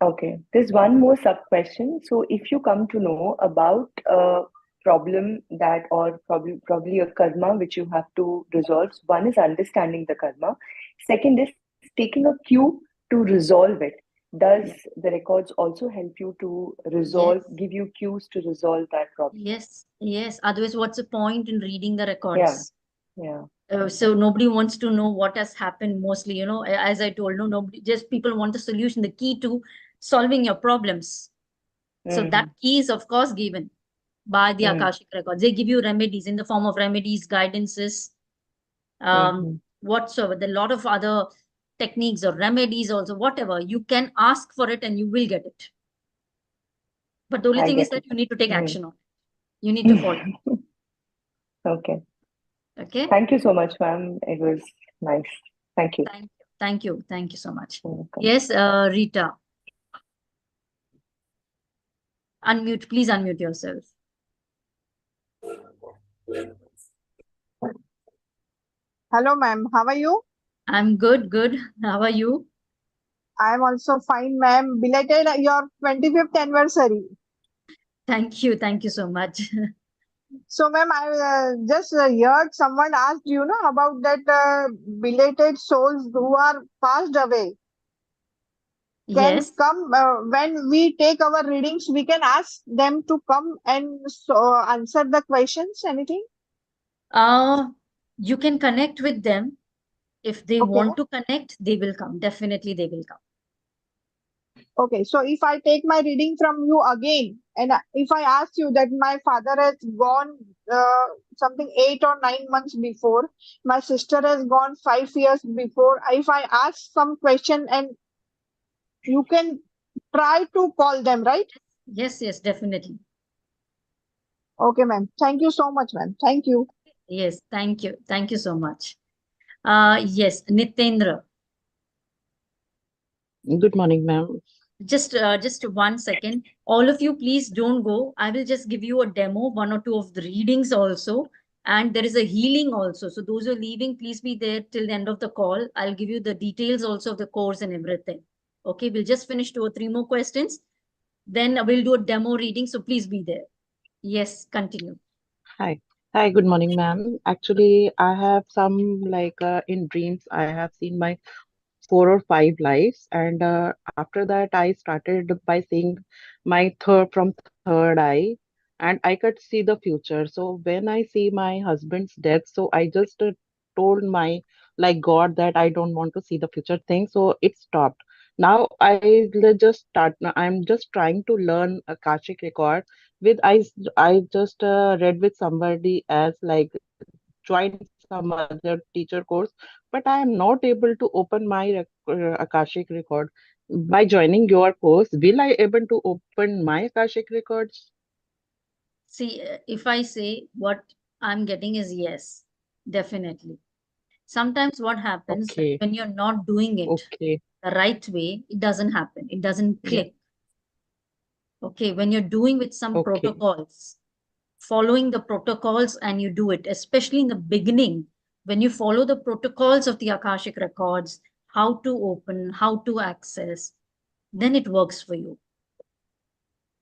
okay, there's one more sub question. So, if you come to know about a problem that, or probably a karma which you have to resolve, one is understanding the karma. Second is taking a cue to resolve it. Does Yeah. the records also help you to resolve, Yes. give you cues to resolve that problem? Yes. Yes. Otherwise, what's the point in reading the Yeah. records? Yeah. So nobody wants to know what has happened mostly, as I told, no, nobody, just people want the solution, the key to solving your problems. So that Mm-hmm. key is, of course, given by the Mm-hmm. Akashic records. They give you remedies in the form of remedies, guidances, Mm-hmm. whatsoever. There are a lot of other techniques or remedies also, whatever. You can ask for it and you will get it. But the only I thing is get that it. you need to take Mm. action on it. You need to follow. Okay. Okay. Thank you so much, ma'am. It was nice. Thank you. Thank you. Thank you. Thank you so much. You're welcome. Yes, Rita. Unmute. Please unmute yourself. Hello, ma'am. How are you? I'm good. Good. How are you? I am also fine, ma'am. Belated your 25th anniversary. Thank you. Thank you so much. So, ma'am, I just heard someone asked about that belated souls who are passed away can Yes. come when we take our readings. We can ask them to come and answer the questions. Anything? You can connect with them. If they Okay. want to connect, they will come. Definitely, they will come. Okay, so if I take my reading from you again, and if I ask you that my father has gone something 8 or 9 months before, my sister has gone 5 years before, if I ask some question and you can try to call them, right? Yes, yes, definitely. Okay, ma'am. Thank you so much, ma'am. Thank you. Yes, thank you. Thank you so much. Yes, Nitendra. Good morning, ma'am. Just 1 second. All of you, please don't go. I will just give you a demo, 1 or 2 of the readings also. And there is a healing also. So those who are leaving, please be there till the end of the call. I'll give you the details also of the course and everything. Okay, we'll just finish 2 or 3 more questions. Then we'll do a demo reading. So please be there. Yes, continue. Hi. Hi, good morning, ma'am. Actually, I have some in dreams, I have seen my 4 or 5 lives, and after that, I started by seeing my third eye, and I could see the future. So when I see my husband's death, so I just told my God that I don't want to see the future thing, so it stopped. Now I'm just trying to learn Akashic record with I just read with somebody else, joined some other teacher course, but I am not able to open my Akashic record. By joining your course, will I able to open my Akashic records? See, if I say what I'm getting is yes, definitely. Sometimes what happens that Okay, when you're not doing it okay, the right way, it doesn't happen. It doesn't yeah, click. Okay, when you're doing with some okay. protocols, following the protocols and you do it, especially in the beginning, when you follow the protocols of the Akashic records, how to open, how to access, then it works for you.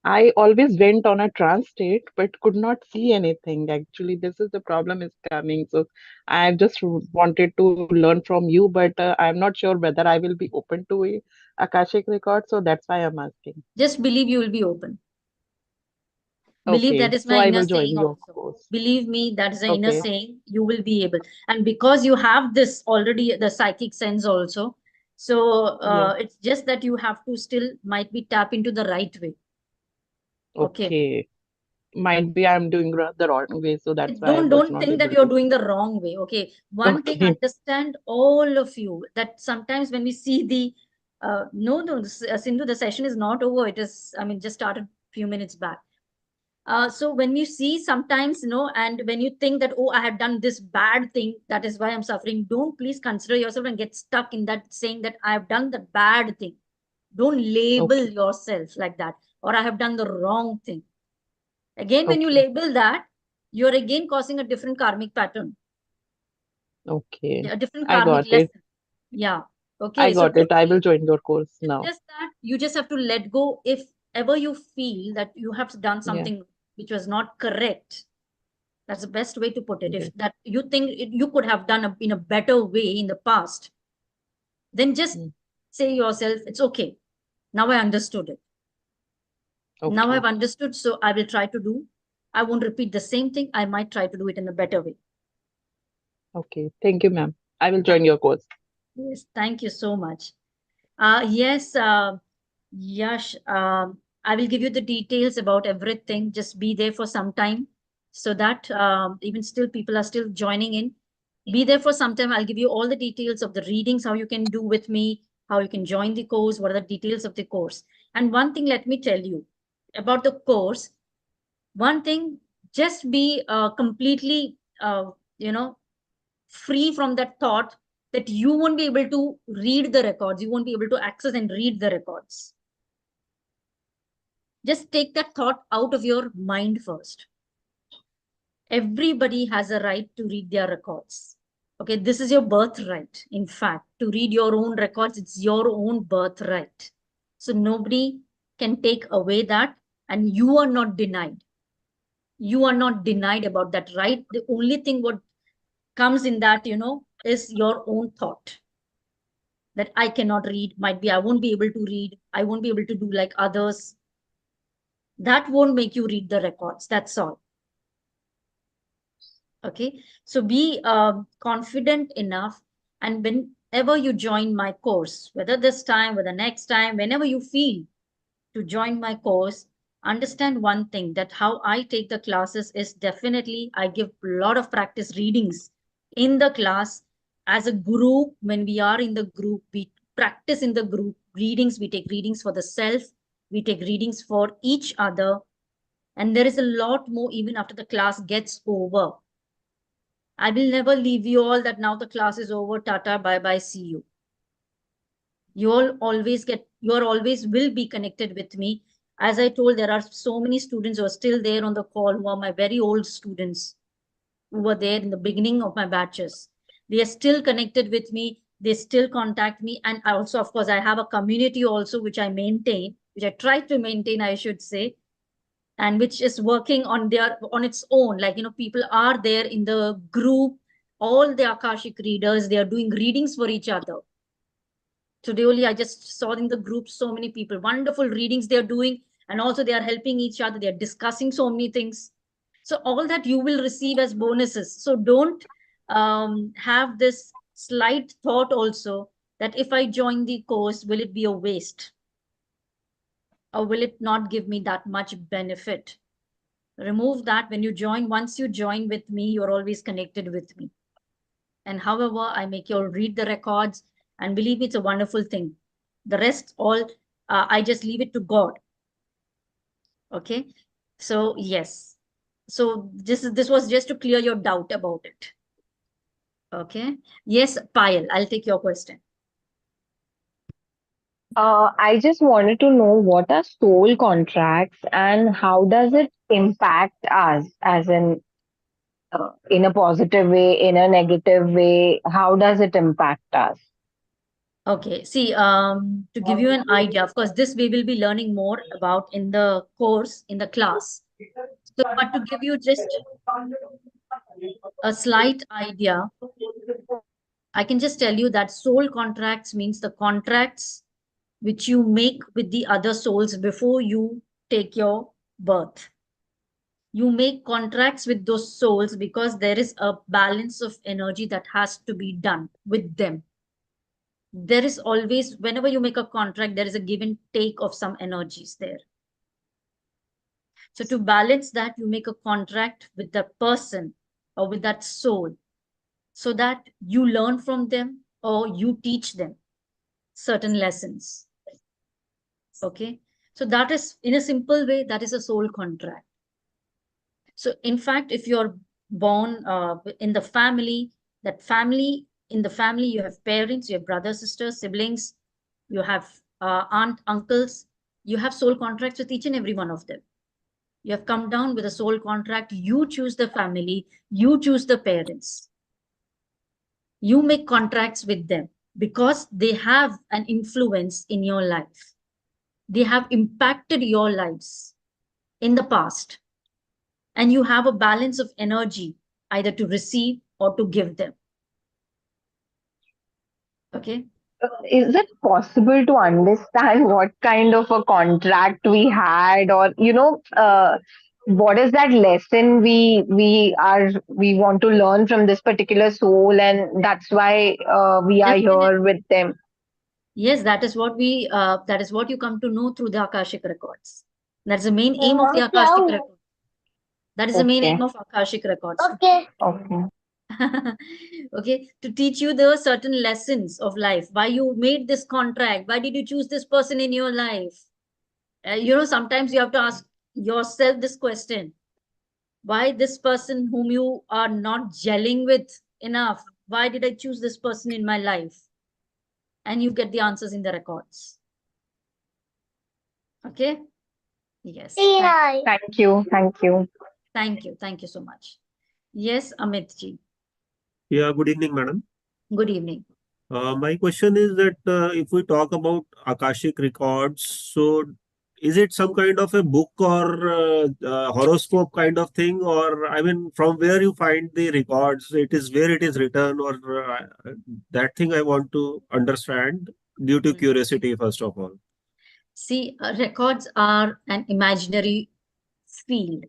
I always went on a trance state, but could not see anything. Actually, this is the problem is coming. So I just wanted to learn from you, but I'm not sure whether I will be open to a Akashic record. So that's why I'm asking. Just believe you will be open. Believe that Okay, is so my I inner will join saying your also. course. Believe me, that is an inner Okay, saying. You will be able. And because you have this already, the psychic sense also. So yeah, it's just that you have to still might be tap into the right way. Okay. okay. might be I'm doing the wrong way, so that's why I was Don't not think that able you're to. doing the wrong way. Okay. One thing, Okay. understand all of you, that sometimes when we see the no, Sindhu, the session is not over. It is, I mean, just started few minutes back. So when you see sometimes, and when you think that, oh, I have done this bad thing, that is why I'm suffering, don't please consider yourself and get stuck in that saying that I have done the bad thing. Don't label Okay. yourself like that, or I have done the wrong thing. Again, when you Okay. label that, you're again causing a different karmic pattern, Okay. a different I karmic got it. lesson. Yeah. I Okay. So got it. don't I will be, join your course it's now. just that you just have to let go if ever you feel that you have done Yeah. something which was not correct. That's the best way to put it. Yes. If that you think you could have done in a better way in the past, then just Mm. say yourself, it's okay. Now I understood it. Now Okay. I've understood, so I will try to do. I won't repeat the same thing. I might try to do it in a better way. Okay. Thank you, ma'am. I will join your course. Yes, thank you so much. Yes, Yash, I will give you the details about everything. Just be there for some time so that even still people are still joining in. Be there for some time. I'll give you all the details of the readings, how you can do with me, how you can join the course, what are the details of the course. And one thing, let me tell you about the course. One thing, just be completely, free from that thought that you won't be able to read the records, you won't be able to access and read the records. Just take that thought out of your mind first. Everybody has a right to read their records. Okay, this is your birthright. In fact, to read your own records, it's your own birthright. So nobody can take away that, and you are not denied. You are not denied about that right. The only thing what comes in that, is your own thought that I cannot read. Might be I won't be able to read. I won't be able to do like others. That won't make you read the records. That's all. Okay. So be confident enough. And whenever you join my course, whether this time, whether next time, whenever you feel to join my course, understand one thing, that how I take the classes is definitely I give a lot of practice readings in the class. As a group, when we are in the group, we practice in the group readings. We take readings for the self, we take readings for each other, and there is a lot more even after the class gets over. I will never leave you all that now the class is over, tata, bye bye, see you. You all always will be connected with me. As I told, there are so many students who are still there on the call, who are my very old students, who were there in the beginning of my batches. They are still connected with me. They still contact me. And I also, of course, I have a community also, which I maintain, which I try to maintain, I should say, and which is working on its own. Like, people are there in the group, all the Akashic readers, they are doing readings for each other. Today only I just saw in the group so many people, wonderful readings they are doing, and also they are helping each other, they are discussing so many things. So all that you will receive as bonuses. So don't have this slight thought also that if I join the course, will it be a waste, or will it not give me that much benefit? Remove that. When you join, once you join with me, you're always connected with me. And however, I make you all read the records, and believe me, it's a wonderful thing. The rest all, I just leave it to God. Okay. So yes. So this was just to clear your doubt about it. Okay. Yes, Payal, I'll take your question. I just wanted to know what are soul contracts and how does it impact us, as in a positive way, in a negative way? How does it impact us? Okay. See, to give you an idea, of course, this we will be learning more about in the course, in the class. So, but to give you just a slight idea, I can just tell you that soul contracts means the contracts which you make with the other souls before you take your birth. You make contracts with those souls because there is a balance of energy that has to be done with them. There is always, whenever you make a contract, there is a give and take of some energies there. So to balance that, you make a contract with the person or with that soul so that you learn from them or you teach them certain lessons. Okay. So that is, in a simple way, that is a soul contract. So in fact, if you're born in the family, in the family, you have parents, you have brothers, sisters, siblings, you have aunt, uncles, you have soul contracts with each and every one of them. You have come down with a soul contract. You choose the family, you choose the parents. You make contracts with them because they have an influence in your life. They have impacted your lives in the past. And you have a balance of energy either to receive or to give them. Okay. Is it possible to understand what kind of a contract we had, or what is that lesson we want to learn from this particular soul, and that's why we are Definitely. here with them? Yes, that is what you come to know through the Akashic Records. That's the main aim of the Akashic Records. That is the main Okay. aim of Akashic Records. Okay. Okay, to teach you the certain lessons of life, why you made this contract, why did you choose this person in your life. Sometimes you have to ask yourself this question: why this person whom you are not gelling with enough, why did I choose this person in my life? And you get the answers in the records. Okay. Yes. Thank you. Thank you so much. Yes, Amit ji. Yeah, good evening, madam. Good evening. My question is that if we talk about Akashic Records, so is it some kind of a book or horoscope kind of thing? Or, I mean, from where you find the records, it is where it is written, or that thing I want to understand due to curiosity, first of all. See, records are an imaginary field.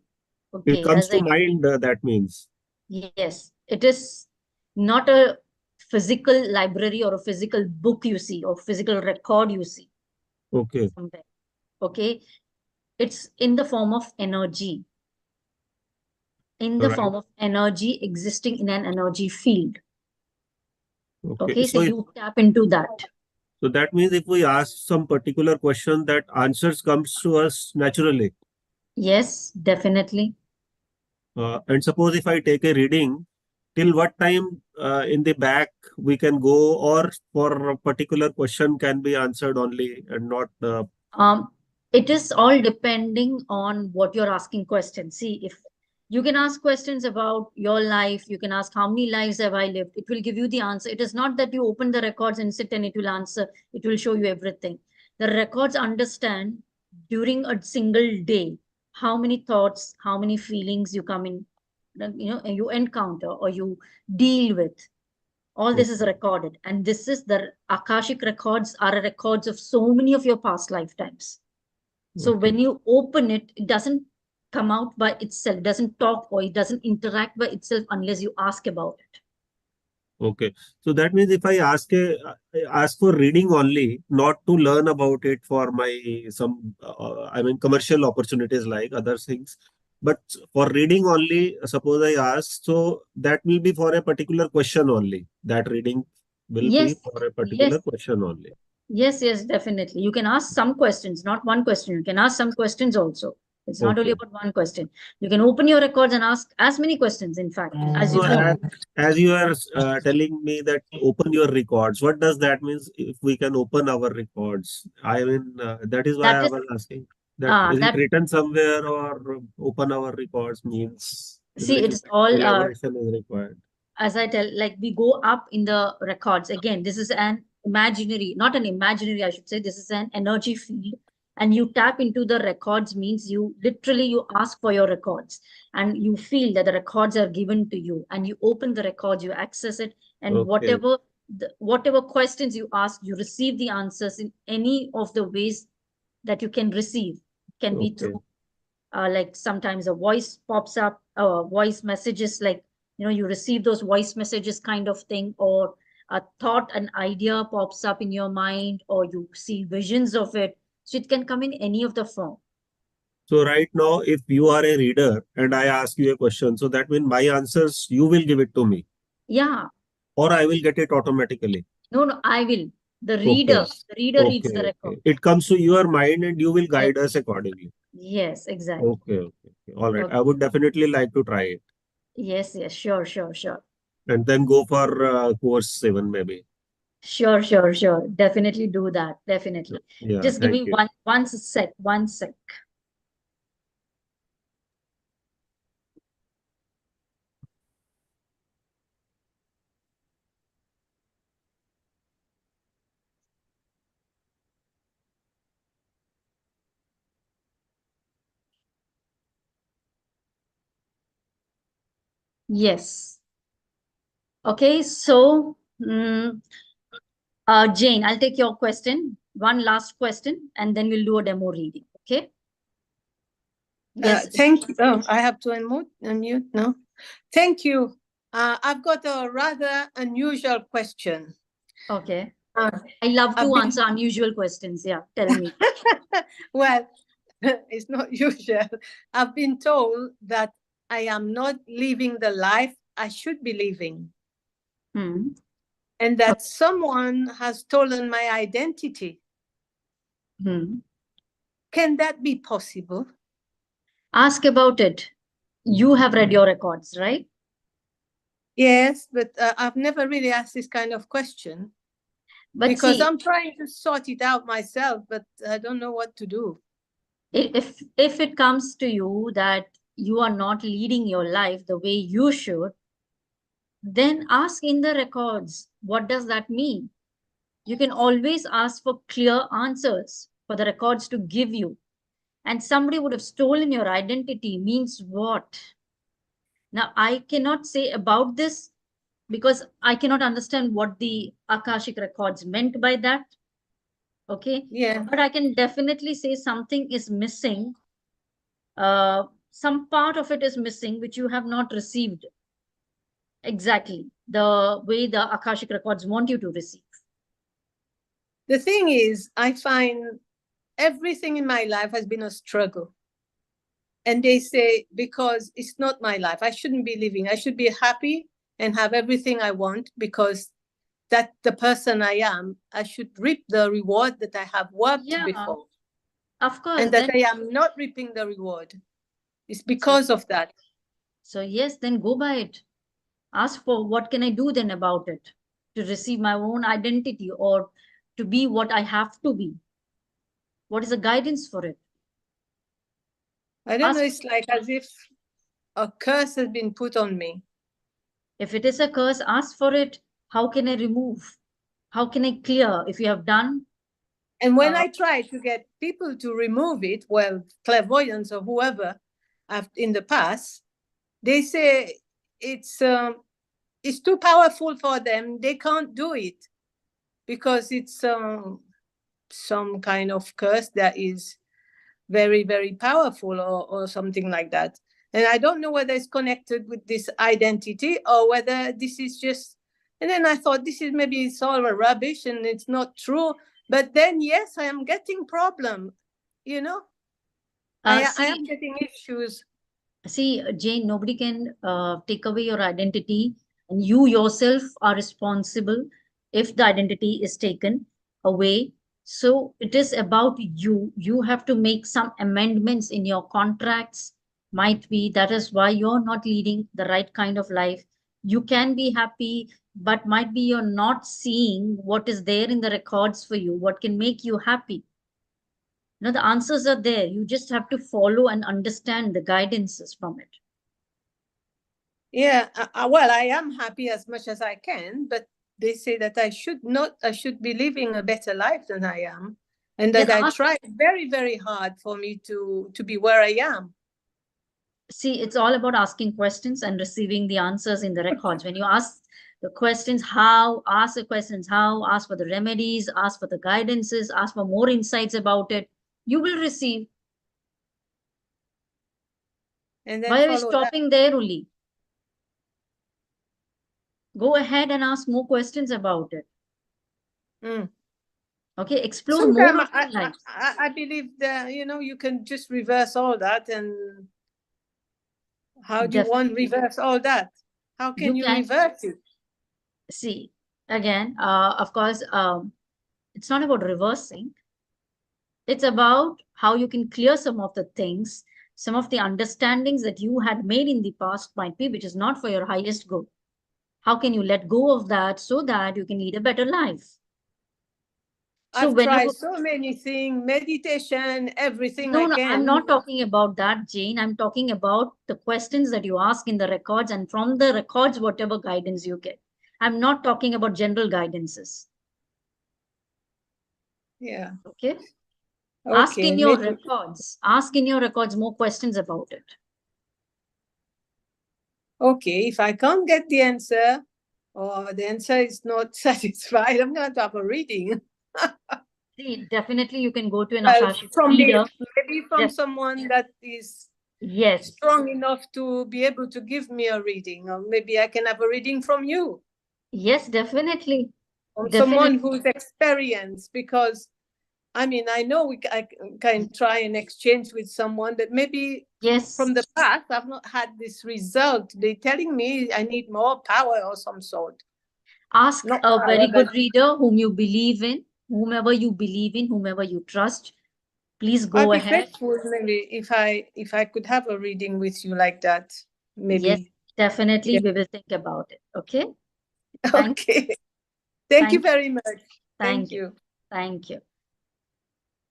Okay, It comes to mind, that means. Yes, it is not a physical library or a physical book you see or physical record you see Okay. somewhere. Okay, it's in the form of energy. In the Right. form of energy existing in an energy field. Okay, Okay, so you tap into that. So that means if we ask some particular question, that answers comes to us naturally. Yes, definitely. And suppose if I take a reading, till what time in the back we can go, or for a particular question can be answered only and not. It is all depending on what you're asking questions. See, if you can ask questions about your life, you can ask how many lives have I lived, it will give you the answer. It is not that you open the records and sit and it will answer, it will show you everything. The records understand during a single day how many thoughts, how many feelings you come in, you encounter or you deal with. All this is recorded, and this is the Akashic records are records of so many of your past lifetimes. So when you open it, it doesn't come out by itself, it doesn't talk or it doesn't interact by itself unless you ask about it. Okay, so that means if I ask for reading only, not to learn about it for my some I mean commercial opportunities like other things, but for reading only, suppose I ask, so that will be for a particular question only. That reading will be Yes, for a particular yes, question only. yes, definitely. You can ask some questions, not one question. You can ask some questions also. It's not only Okay. about one question. You can open your records and ask as many questions, in fact, as you So want. as you are telling me that open your records, what does that mean? If we can open our records, I mean that is why That I is was asking. That is it that written somewhere, or open our records means a see, little it's all elaboration is required. as I tell, like we go up in the records. Again, this is an imaginary, not an imaginary, I should say. This is an energy field. And you tap into the records means you literally you ask for your records and you feel that the records are given to you and you open the records, you access it, and Okay. whatever questions you ask, you receive the answers in any of the ways that you can receive. It can be through like sometimes a voice pops up, voice messages, like you receive those voice messages kind of thing, or a thought, an idea pops up in your mind, or you see visions of it. So it can come in any of the form. So right now, if you are a reader and I ask you a question, so that means my answers, you will give it to me, Yeah. or I will get it automatically. No, I will. The Okay. reader reads the Okay. record. Okay. It comes to your mind and you will Yes. guide us accordingly. Yes, exactly. Okay. Okay. Okay. All right. Okay. I would definitely like to try it Yes, yes, sure, sure, sure. and then go for course 7 maybe. Sure, sure, sure. Definitely do that. Definitely. Yeah. Just give Thank me you. one sec, one sec. Yes. Okay, so Jane, I'll take your question. One last question, and then we'll do a demo reading. Okay. Yes. Thank you. Oh, I have to unmute now. Thank you. I've got a rather unusual question. Okay. Uh, I love I've to been- answer unusual questions. Yeah, tell me. Well, it's not usual. I've been told that I am not living the life I should be living, and that someone has stolen my identity. Can that be possible? Ask about it. You have read your records, right? Yes, but I've never really asked this kind of question. But because see, I'm trying to sort it out myself, but I don't know what to do. if it comes to you that you are not leading your life the way you should, then ask in the records, what does that mean? You can always ask for clear answers for the records to give you. And somebody would have stolen your identity means what? Now, I cannot say about this because I cannot understand what the Akashic records meant by that. Okay. Yeah. But I can definitely say something is missing. Some part of it is missing, which you have not received exactly the way the Akashic records want you to receive. The thing is, I find everything in my life has been a struggle. And they say, because it's not my life, I shouldn't be living. I should be happy and have everything I want because that's the person I am. I should reap the reward that I have worked before. Of course. And that I am not reaping the reward. It's because of that. So yes, then go by it. Ask for what can I do then about it to receive my own identity or to be what I have to be. What is the guidance for it? I don't know, it's like as if a curse has been put on me. If it is a curse, ask for it. How can I remove? How can I clear? If you have done. And when I try to get people to remove it, well, clairvoyants or whoever in the past, they say it's too powerful for them. They can't do it because it's some kind of curse that is very, very powerful or something like that. And I don't know whether it's connected with this identity or whether this is just, and then I thought this is maybe it's all a rubbish and it's not true. But then, yes, I am getting problem, you know, I am getting issues. See, Jane, nobody can take away your identity and you yourself are responsible if the identity is taken away. So it is about you. You have to make some amendments in your contracts. Might be that is why you're not leading the right kind of life. You can be happy, but might be you're not seeing what is there in the records for you, what can make you happy. You know, the answers are there. You just have to follow and understand the guidances from it. Yeah, well, I am happy as much as I can, but they say that I should be living a better life than I am. And that I try very, very hard for me to be where I am. See, it's all about asking questions and receiving the answers in the records. When you ask the questions, how, ask the questions, how, ask for the remedies, ask for the guidances, ask for more insights about it, you will receive. And then why are we stopping there only? Go ahead and ask more questions about it. Okay, explore Sometimes more of your lives. I believe that, you can just reverse all that. And how do you want to Definitely. reverse all that? How can You you can reverse it? see again, of course, it's not about reversing. It's about how you can clear some of the things, some of the understandings that you had made in the past might be, which is not for your highest good. How can you let go of that so that you can lead a better life? So I've whenever, tried so many things, meditation, everything no, I no, I'm can. not talking about that, Jane. I'm talking about the questions that you ask in the records, and from the records, whatever guidance you get. I'm not talking about general guidances. Yeah. Okay. Ask Okay. in your records. Ask in your records more questions about it. Okay. If I can't get the answer, or the answer is not satisfied, I'm going to have a reading. See, definitely you can go to an Well, Akashic from reader. maybe from someone that is Yes. strong enough to be able to give me a reading, or maybe I can have a reading from you. Yes, definitely. From Definitely. someone who's experienced, because I mean, I know I can try and exchange with someone that maybe Yes. from the past I've not had this result. They're telling me I need more power or some sort. Ask Not a power, very good but reader whom you believe in, whomever you believe in, whomever you trust. Please I'd go be ahead. grateful maybe if I could have a reading with you like that. Maybe. Yes, definitely Yeah. we will think about it. Okay. Thank Okay. Thank you Thank you. very much. Thank you. Thank you.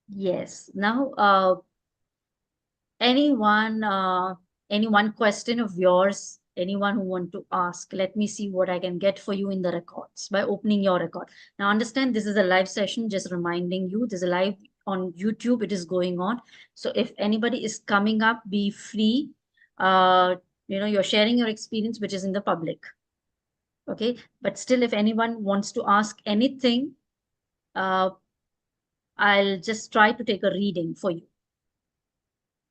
Yes. Now, any one question of yours, anyone who want to ask, let me see what I can get for you in the records by opening your record. Now, understand this is a live session, just reminding you, this is a live on YouTube, it is going on. So if anybody is coming up, be free. You're sharing your experience, which is in the public. Okay. But still, if anyone wants to ask anything, I'll just try to take a reading for you.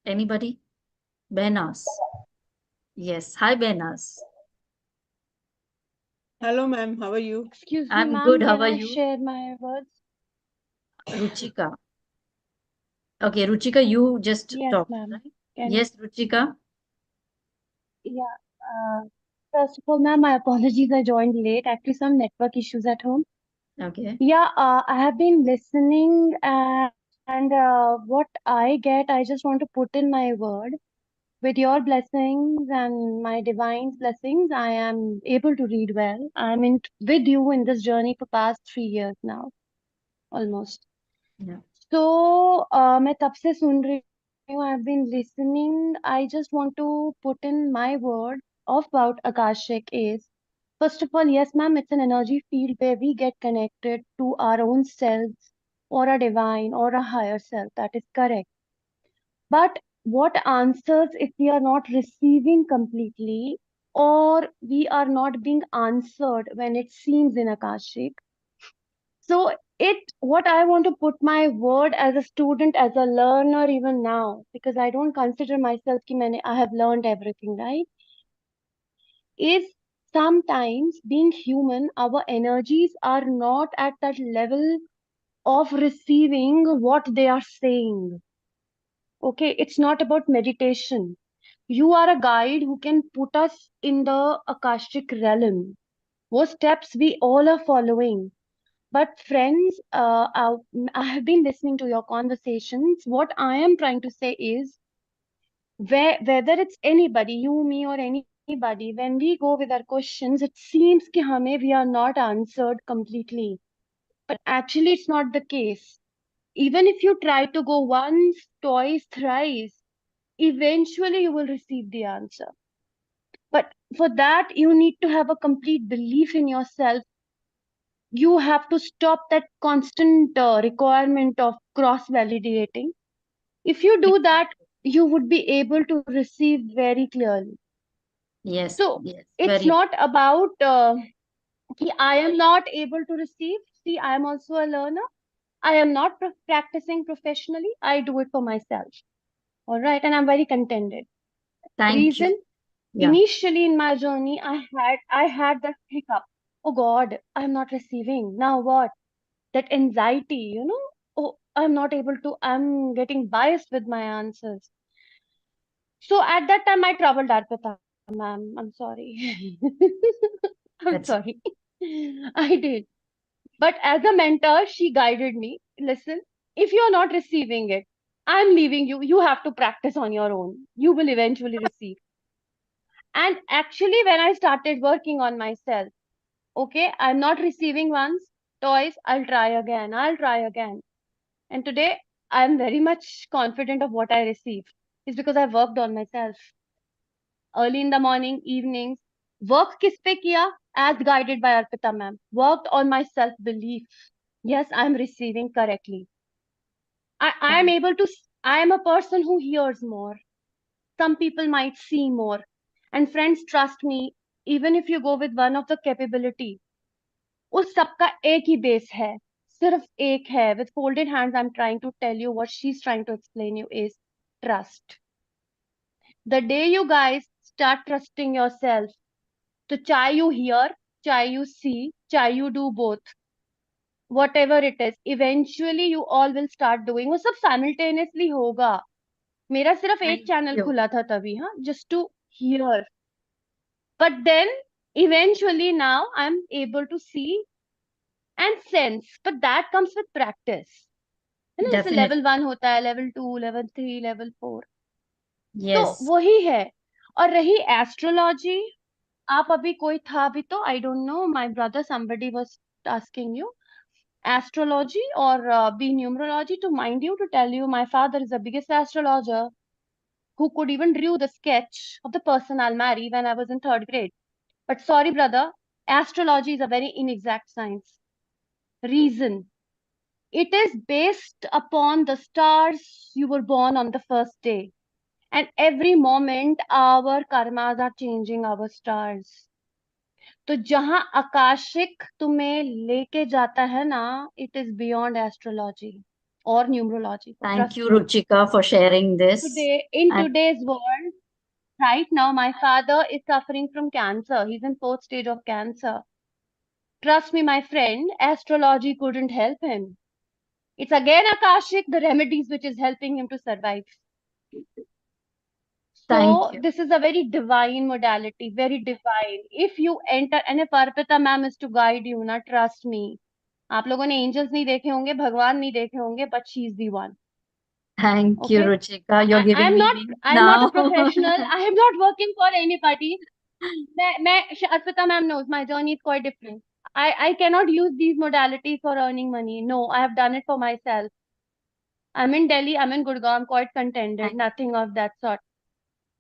Anybody? Benas. Yes. Hi, Benas. Hello, ma'am. How are you? Excuse me, I'm ma'am. good. How Can are I you? share my words? Ruchika. Okay, Ruchika, you just Yes, talk, ma'am. right? Can Yes, Ruchika. yeah. First of all, ma'am, my apologies. I joined late. Actually, some network issues at home. Okay. Yeah. I have been listening, and what I get, I just want to put in my word. With your blessings and my divine's blessings, I am able to read well. I'm in with you in this journey for past 3 years now, almost. Yeah. So, मैं तब से सुन रही हूँ. I've been listening. I just want to put in my word about Akashic is, first of all, yes, ma'am, it's an energy field where we get connected to our own selves or a divine or a higher self. That is correct. But what answers if we are not receiving completely or we are not being answered when it seems in Akashic? So what I want to put my word as a student, as a learner, even now, because I don't consider myself I have learned everything, right? Is sometimes being human, our energies are not at that level of receiving what they are saying. Okay, it's not about meditation. You are a guide who can put us in the Akashic realm. What steps we all are following. But friends, I have been listening to your conversations. What I am trying to say is, whether it's anybody, you, me, or anybody, when we go with our questions, it seems कि we are not answered completely. But actually, it's not the case. Even if you try to go once, twice, thrice, eventually you will receive the answer. But for that, you need to have a complete belief in yourself. You have to stop that constant requirement of cross validating. If you do that, you would be able to receive very clearly. Yes. So Yes. it's Very. not about I am not able to receive. See, I am also a learner. I am not practicing professionally. I do it for myself. All right, and I'm very contented. Thank you. Reason, Yeah. initially in my journey, I had that hiccup. Oh God, I'm not receiving. Now what? that anxiety, oh, I'm getting biased with my answers. So at that time, I troubled Arpita, ma'am. I'm sorry. I'm That's sorry. I did. But as a mentor, she guided me. Listen, if you're not receiving it, I'm leaving you. You have to practice on your own. You will eventually receive. And actually, when I started working on myself, okay, I'm not receiving once, twice, I'll try again. I'll try again. And today, I'm very much confident of what I receive. It's because I worked on myself. Early in the morning, evenings. Work किस पे किया? As guided by Arpita ma'am. Worked on my self-belief. Yes, I'm receiving correctly. I am able to, I am a person who hears more. Some people might see more. And friends, trust me, even if you go with one of the capability, उस सबका एक ही base है. सिर्फ एक है. With folded hands, I'm trying to tell you what she's trying to explain you is trust. The day you guys start trusting yourself, तो चाहे you hear, चाहे you see, चाहे you do both, whatever it is, eventually you all will start doing. वो सब simultaneously होगा. मेरा सिर्फ एक Thank चैनल you. खुला था तभी, हाँ, just to hear. But then eventually now I'm able to see and sense. But that comes with practice. है ना, जैसे Definitely. level 1 होता है, level 2, level 3, level 4. तो Yes. वही है. और रही एस्ट्रोलॉजी, आप अभी कोई था अभी तो I don't know, my brother somebody was asking you astrology or be numerology. To mind you, to tell you, my father is the biggest astrologer who could even drew the sketch of the person I'll marry when I was in 3rd grade. But sorry, brother, astrology is a very inexact science. Reason. It is based upon the stars you were born on the first day. And every moment our karmas are changing our stars. तो जहां Akashic तुम्हें लेके जाता है ना, it is beyond astrology or numerology. Thank Trust you, me. Ruchika, for sharing this. In And today's world, right now, my father is suffering from cancer. He's in 4th stage of cancer. Trust me, my friend, astrology couldn't help him. It's again Akashic, the remedies which is helping him to survive. thank So you. this is a very divine modality, very divine. If you enter, and if Arpita ma'am is to guide you, na, trust me. आप लोगों ने angels नहीं देखे होंगे, भगवान नहीं देखे होंगे, but she is the one. Thank you, Okay? Ruchika. You're giving I'm me not, wings I'm not a now. professional. I am not working for anybody. Arpita ma'am knows my journey is quite different. I cannot use these modalities for earning money. No, I have done it for myself. I'm in Delhi, I'm in Gurgaon, I'm quite contented, Thank, nothing of that sort.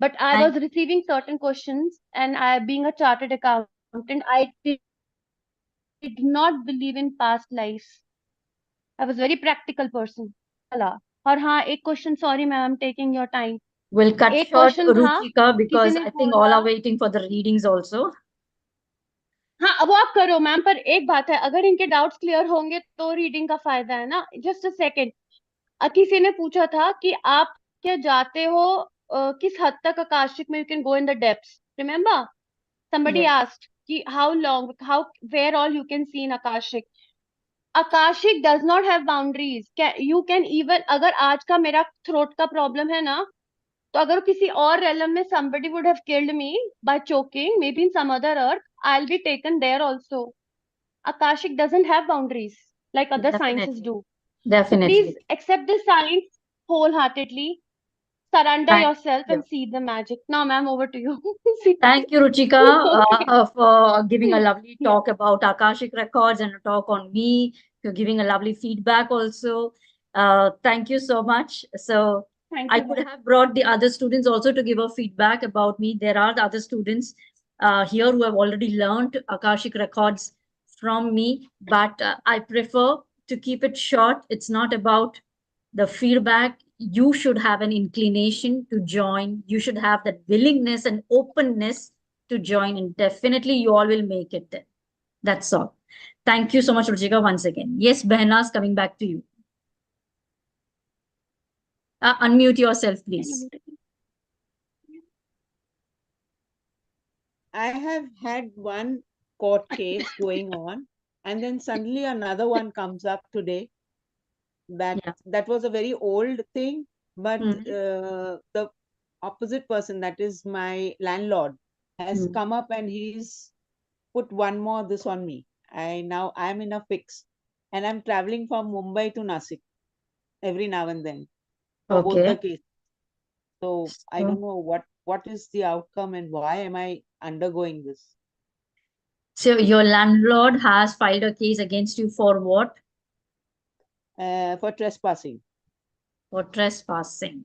But I thank, was receiving certain questions, and I, being a chartered accountant, I did not believe in past lives. I was very practical person. वाला. और हाँ, एक question, sorry ma'am, I'm taking your time. we'll cut एक short, question था, Ruchika, किसी because ने I think all बोला, are waiting for the readings also. हाँ अब वो आप करो मैम, पर एक बात है, अगर इनके डाउट्स क्लियर होंगे तो रीडिंग का फायदा है ना. Just a second. किसी ने पूछा था कि आप क्या जाते हो किस हद तक आकाशिक में, you can go in the depths, remember somebody Yes. asked कि how long, how, where all you can see in akashic. Akashic does not have boundaries. You can even, अगर आज का मेरा throat का problem है ना, तो अगर किसी और realm में somebody would have killed me by choking, maybe in some other earth, I'll be taken there also. Akashic doesn't have boundaries like other sciences Definitely. do. So Definitely. please accept this science wholeheartedly. Surrender Thank yourself you. and see the magic. Now, ma'am, over to you. See. Thank you, Ruchika, Okay. for giving a lovely Yeah. talk about Akashic Records and a talk on me. You're giving a lovely feedback also. Thank you so much. So Thank I you, could ma'am. have brought the other students also to give a feedback about me. There are the other students here who have already learned Akashic Records from me, but I prefer to keep it short. It's not about the feedback. You should have an inclination to join. You should have that willingness and openness to join, and definitely you all will make it there. That's all. Thank you so much, Ruchika, once again. Yes, Behnas, coming back to you. Unmute yourself, please. I have had one court case going on And then suddenly another one comes up today. That was a very old thing, but the opposite person, that is my landlord, has come up and he's put one more this on me. I'm in a fix, and I'm traveling from Mumbai to Nasik every now and then for both the cases. So I don't know what is the outcome and why am I undergoing this. So your landlord has filed a case against you for what? For trespassing. For trespassing.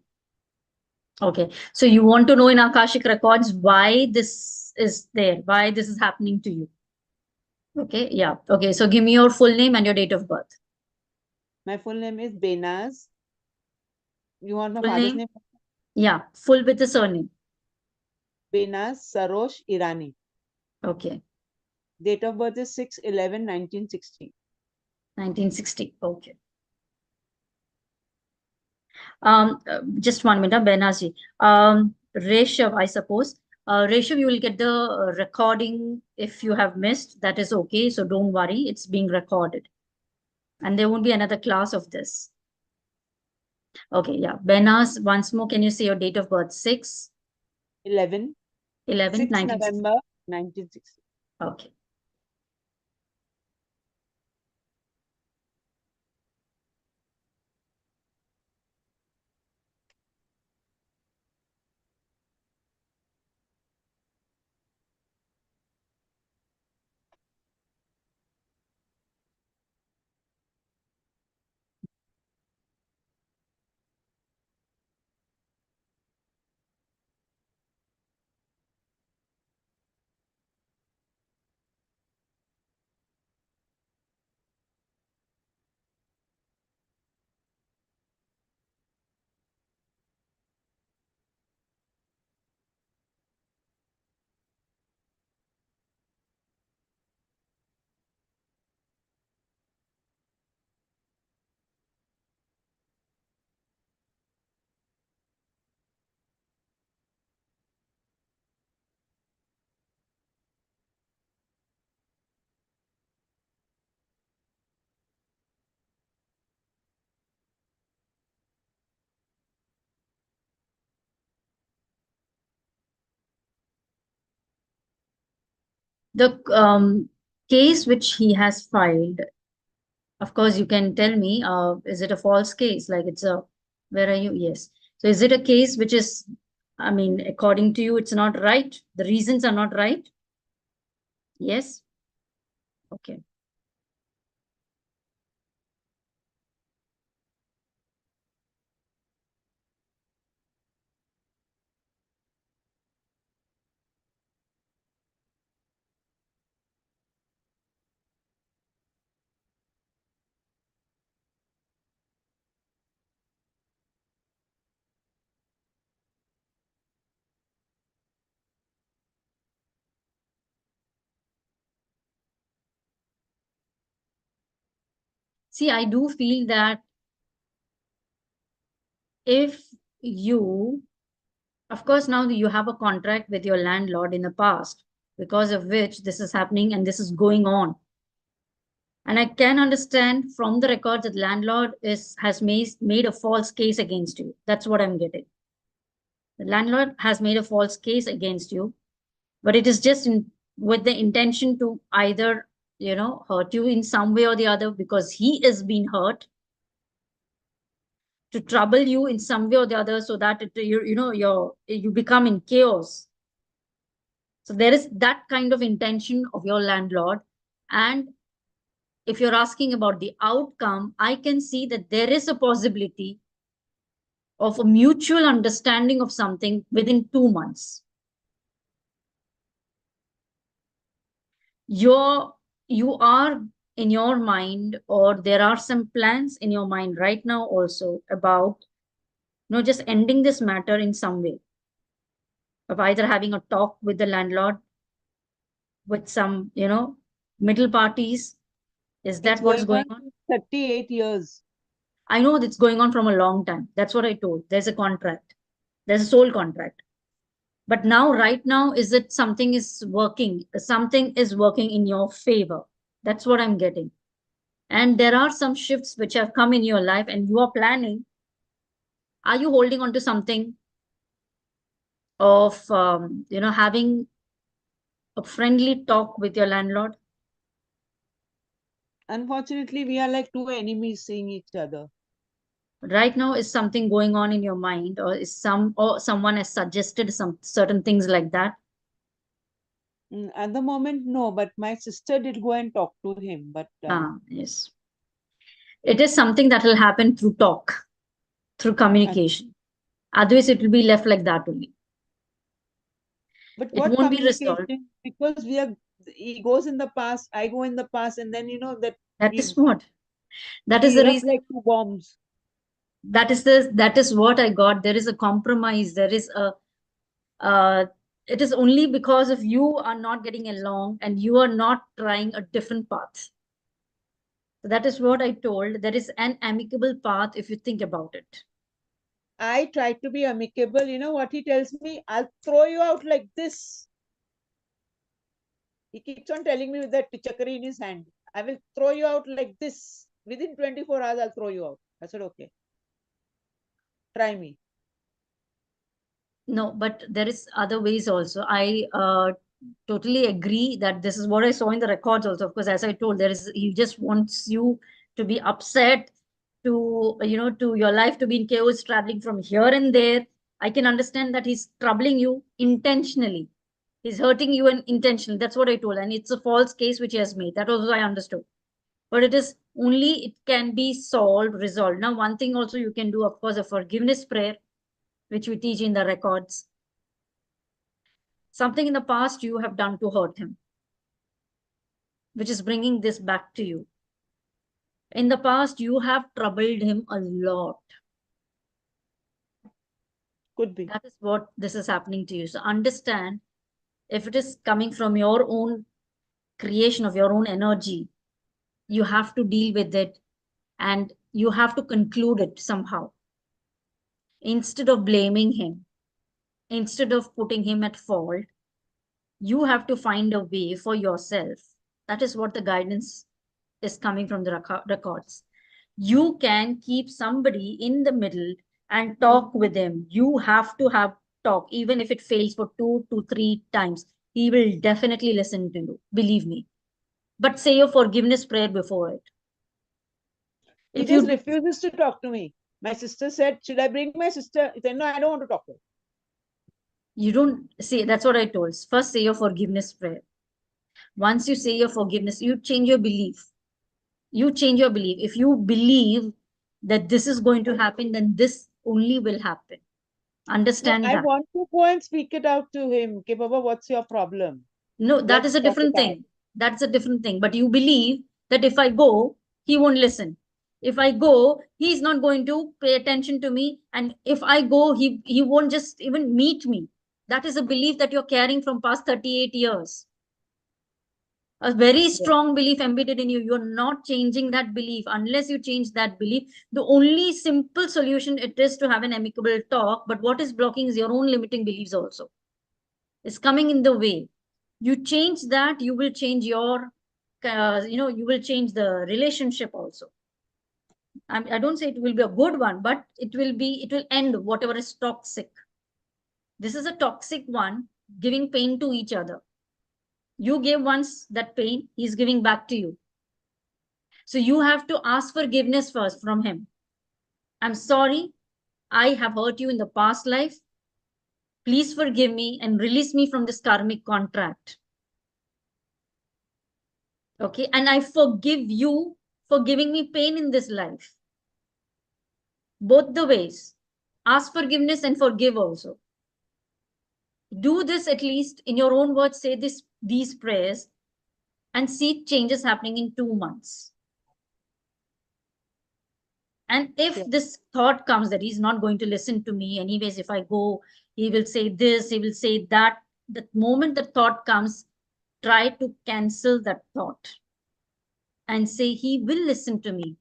Okay. So you want to know in Akashic Records why this is there, why this is happening to you. Okay. Yeah. Okay. So give me your full name and your date of birth. My full name is Benaz. You want my Full father's name? name? Yeah. Full with the surname. Benaz Sarosh Irani. Okay. Date of birth is 6/11/1960. 1960. Okay. Just 1 minute, Benazji. Reshav, I suppose. Reshav, you will get the recording if you have missed. That is okay. So don't worry. It's being recorded. And there won't be another class of this. Okay, yeah. Benaz, once more, can you say your date of birth? 6? 11. 11, 6 November 1960. Okay. The case which he has filed, of course, you can tell me, is it a false case? Like it's a, where are you? Yes. So is it a case which is, I mean, according to you, it's not right? The reasons are not right? Yes? Okay. See, I do feel that if you, of course, now you have a contract with your landlord in the past, because of which this is happening and this is going on. And I can understand from the records that landlord has made a false case against you. That's what I'm getting. The landlord has made a false case against you, but it is just with the intention to either, hurt you in some way or the other because he is being hurt, to trouble you in some way or the other so that you become in chaos. So there is that kind of intention of your landlord. And if you're asking about the outcome, I can see that there is a possibility of a mutual understanding of something within 2 months. You are in your mind, or there are some plans in your mind right now also about just ending this matter in some way, of either having a talk with the landlord, with some middle parties. Is that what's going on? 38 years. I know that's going on from a long time. That's what I told. There's a contract. There's a sole contract. But now, right now, is it something is working? Something is working in your favor. That's what I'm getting. And there are some shifts which have come in your life and you are planning. Are you holding on to something of, having a friendly talk with your landlord? Unfortunately, we are like two enemies seeing each other. Right now, is something going on in your mind, or someone has suggested some certain things like that? At the moment, no, but my sister did go and talk to him. But Yes. It is something that will happen through talk, through communication. Otherwise, it will be left like that only. But It what won't be resolved. communication? Because he goes in the past, I go in the past, and then That is what. That we is the erupt reason. like two bombs. That is what I got. There is a compromise. There is it is only because of you are not getting along and you are not trying a different path. So that is what I told. There is an amicable path if you think about it. I try to be amicable. You know what he tells me? I'll throw you out like this. He keeps on telling me with that pichakari in his hand. I will throw you out like this. Within 24 hours, I'll throw you out. I said, okay. Try me. No, but there is other ways also. I totally agree that this is what I saw in the records also. Of course, as I told, he just wants you to be upset, to your life to be in chaos, traveling from here and there. I can understand that he's troubling you intentionally. He's hurting you and intentionally. That's what I told. And it's a false case which he has made. That also I understood. But it can be solved, resolved. Now, one thing also you can do, of course, a forgiveness prayer, which we teach in the records. Something in the past you have done to hurt him, which is bringing this back to you. In the past, you have troubled him a lot. Could be. That is what this is happening to you. So understand, if it is coming from your own creation of your own energy, you have to deal with it and you have to conclude it somehow. Instead of blaming him, instead of putting him at fault, you have to find a way for yourself. That is what the guidance is coming from the records. You can keep somebody in the middle and talk with them. You have to have talk, even if it fails for 2 to 3 times. He will definitely listen to you, believe me. But say your forgiveness prayer before it. He just refuses to talk to me. My sister said, should I bring my sister? He said, no, I don't want to talk to her. You don't see, that's what I told. First, say your forgiveness prayer. Once you say your forgiveness, you change your belief. You change your belief. If you believe that this is going to happen, then this only will happen. Understand no, I that. want to go and speak it out to him. Okay, Baba, what's your problem? No, that is a different thing. That's a different thing. But you believe that if I go, he won't listen. If I go, he's not going to pay attention to me. And if I go, he won't just even meet me. That is a belief that you're carrying from past 38 years. A very strong belief embedded in you. You're not changing that belief. Unless you change that belief, the only simple solution it is to have an amicable talk. But what is blocking is your own limiting beliefs also. It's coming in the way. You change that, you will change your, you will change the relationship also. I don't say it will be a good one, but it will end whatever is toxic. This is a toxic one, giving pain to each other. You gave once that pain, he's giving back to you. So you have to ask forgiveness first from him. I'm sorry, I have hurt you in the past life. Please forgive me and release me from this karmic contract. Okay, and I forgive you for giving me pain in this life. Both the ways. Ask forgiveness and forgive also. Do this at least in your own words, say these prayers and see changes happening in 2 months. And if this thought comes that he's not going to listen to me, anyways, if I go, he will say this, he will say that. The moment the thought comes, try to cancel that thought and say, he will listen to me.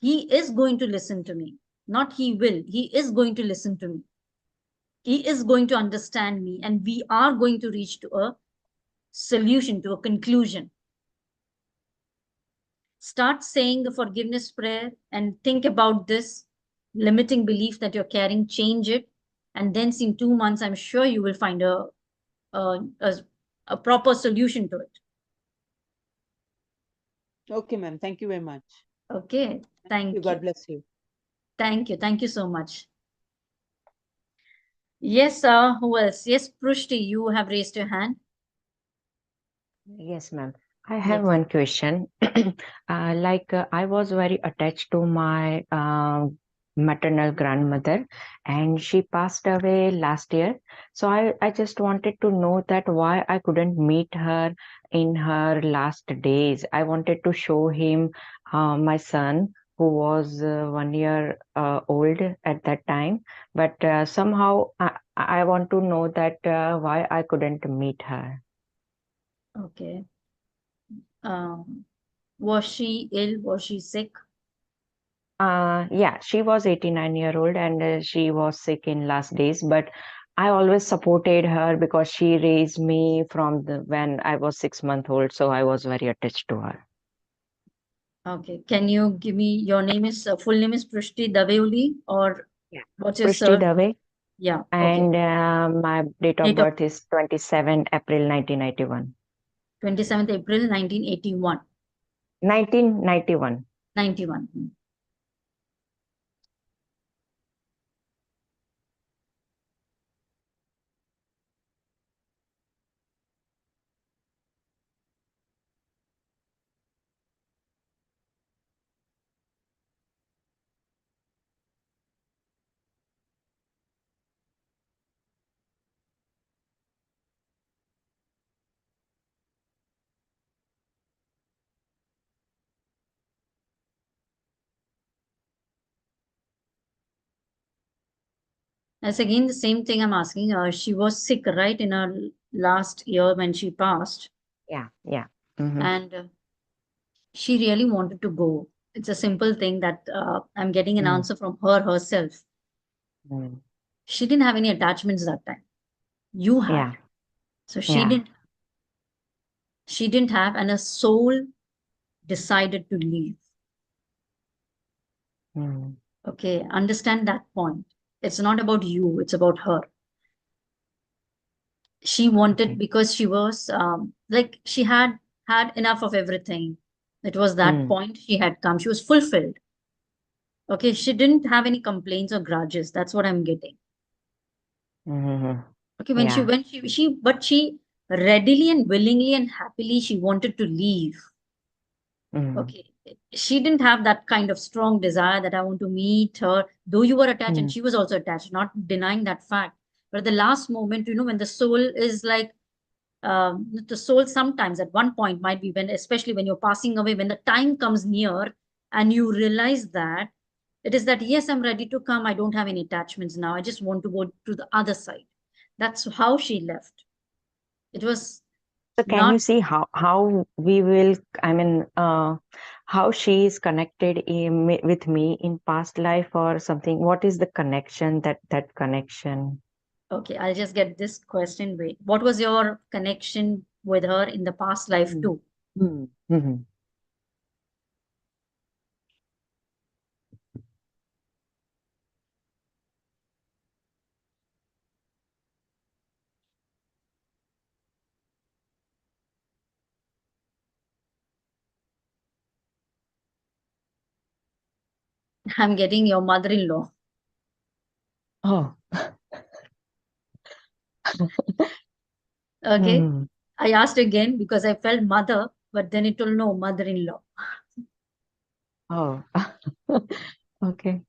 He is going to listen to me. Not he will. He is going to listen to me. He is going to understand me. And we are going to reach to a solution, to a conclusion. Start saying the forgiveness prayer and think about this limiting belief that you're carrying, change it. And then in 2 months, I'm sure you will find a, a proper solution to it. Okay, ma'am. Thank you very much. Okay. Thank you. God bless you. Thank you. Thank you so much. Yes, who else? Yes, Prushti, you have raised your hand. Yes, ma'am. I have one question. I was very attached to my maternal grandmother, and she passed away last year. So I just wanted to know that why I couldn't meet her in her last days. I wanted to show him my son, who was 1 year old at that time, but somehow I want to know that why I couldn't meet her. Okay. Was she ill? Was she sick? Yeah, she was 89-year-old and she was sick in last days, but I always supported her because she raised me from when I was 6 months old, so I was very attached to her. Okay. Can you give me your name is full name is Prushti Daveuli or what's your Prishti sir? Dave. Yeah. And Okay. my date of Date of birth is 27 April 1991. 27th April 1981. 1991. 91. That's again the same thing I'm asking. She was sick, right, in her last year when she passed. Yeah, yeah. Mm-hmm. And she really wanted to go. It's a simple thing that I'm getting an answer from her herself. She didn't have any attachments that time. You had. Yeah. So she didn't have, and her soul decided to leave. Okay, understand that point. It's not about you, it's about her. She wanted because she was like she had enough of everything. It was that point she had come. She was fulfilled. Okay, she didn't have any complaints or grudges. That's what I'm getting. Okay, when she readily and willingly and happily she wanted to leave. Okay, she didn't have that kind of strong desire that I want to meet her. Though you were attached and she was also attached, not denying that fact. But at the last moment, when the soul is like, the soul sometimes at one point might be when, especially when you're passing away, when the time comes near and you realize that it is that, yes, I'm ready to come. I don't have any attachments now. I just want to go to the other side. That's how she left. It was So can you see how we will, how she is connected with me in past life or something? What is the connection, that connection? Okay, I'll just get this question. Wait, what was your connection with her in the past life too? I'm getting your mother-in-law. Oh. Okay. I asked again because I felt mother, but then it told no, mother-in-law. Oh. Okay.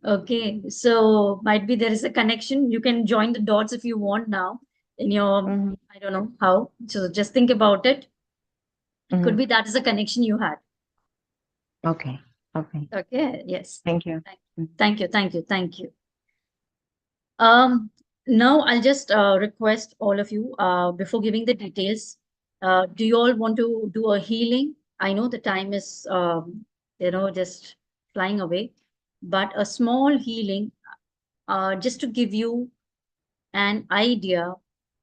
Okay. So might be there is a connection. You can join the dots if you want now in your, I don't know how. So just think about it. It could be that is a connection you had. Okay. Okay. Okay. Yes. Thank you. Thank you. Thank you. Thank you. Now I'll just request all of you before giving the details. Do you all want to do a healing? I know the time is just flying away, but a small healing just to give you an idea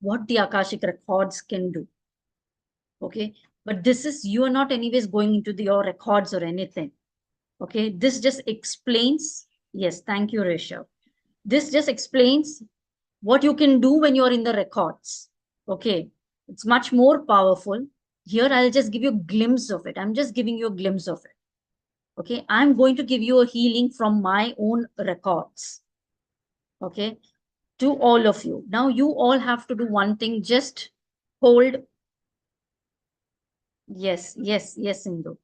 what the Akashic records can do. Okay, but this is, you are not anyways going into your records or anything. Okay, this just explains. Yes, thank you, Rishabh. This just explains what you can do when you're in the records. Okay, it's much more powerful. Here, I'll just give you a glimpse of it. I'm just giving you a glimpse of it. Okay, I'm going to give you a healing from my own records. Okay, to all of you. Now, you all have to do one thing, just hold. Yes, yes, yes, Indu.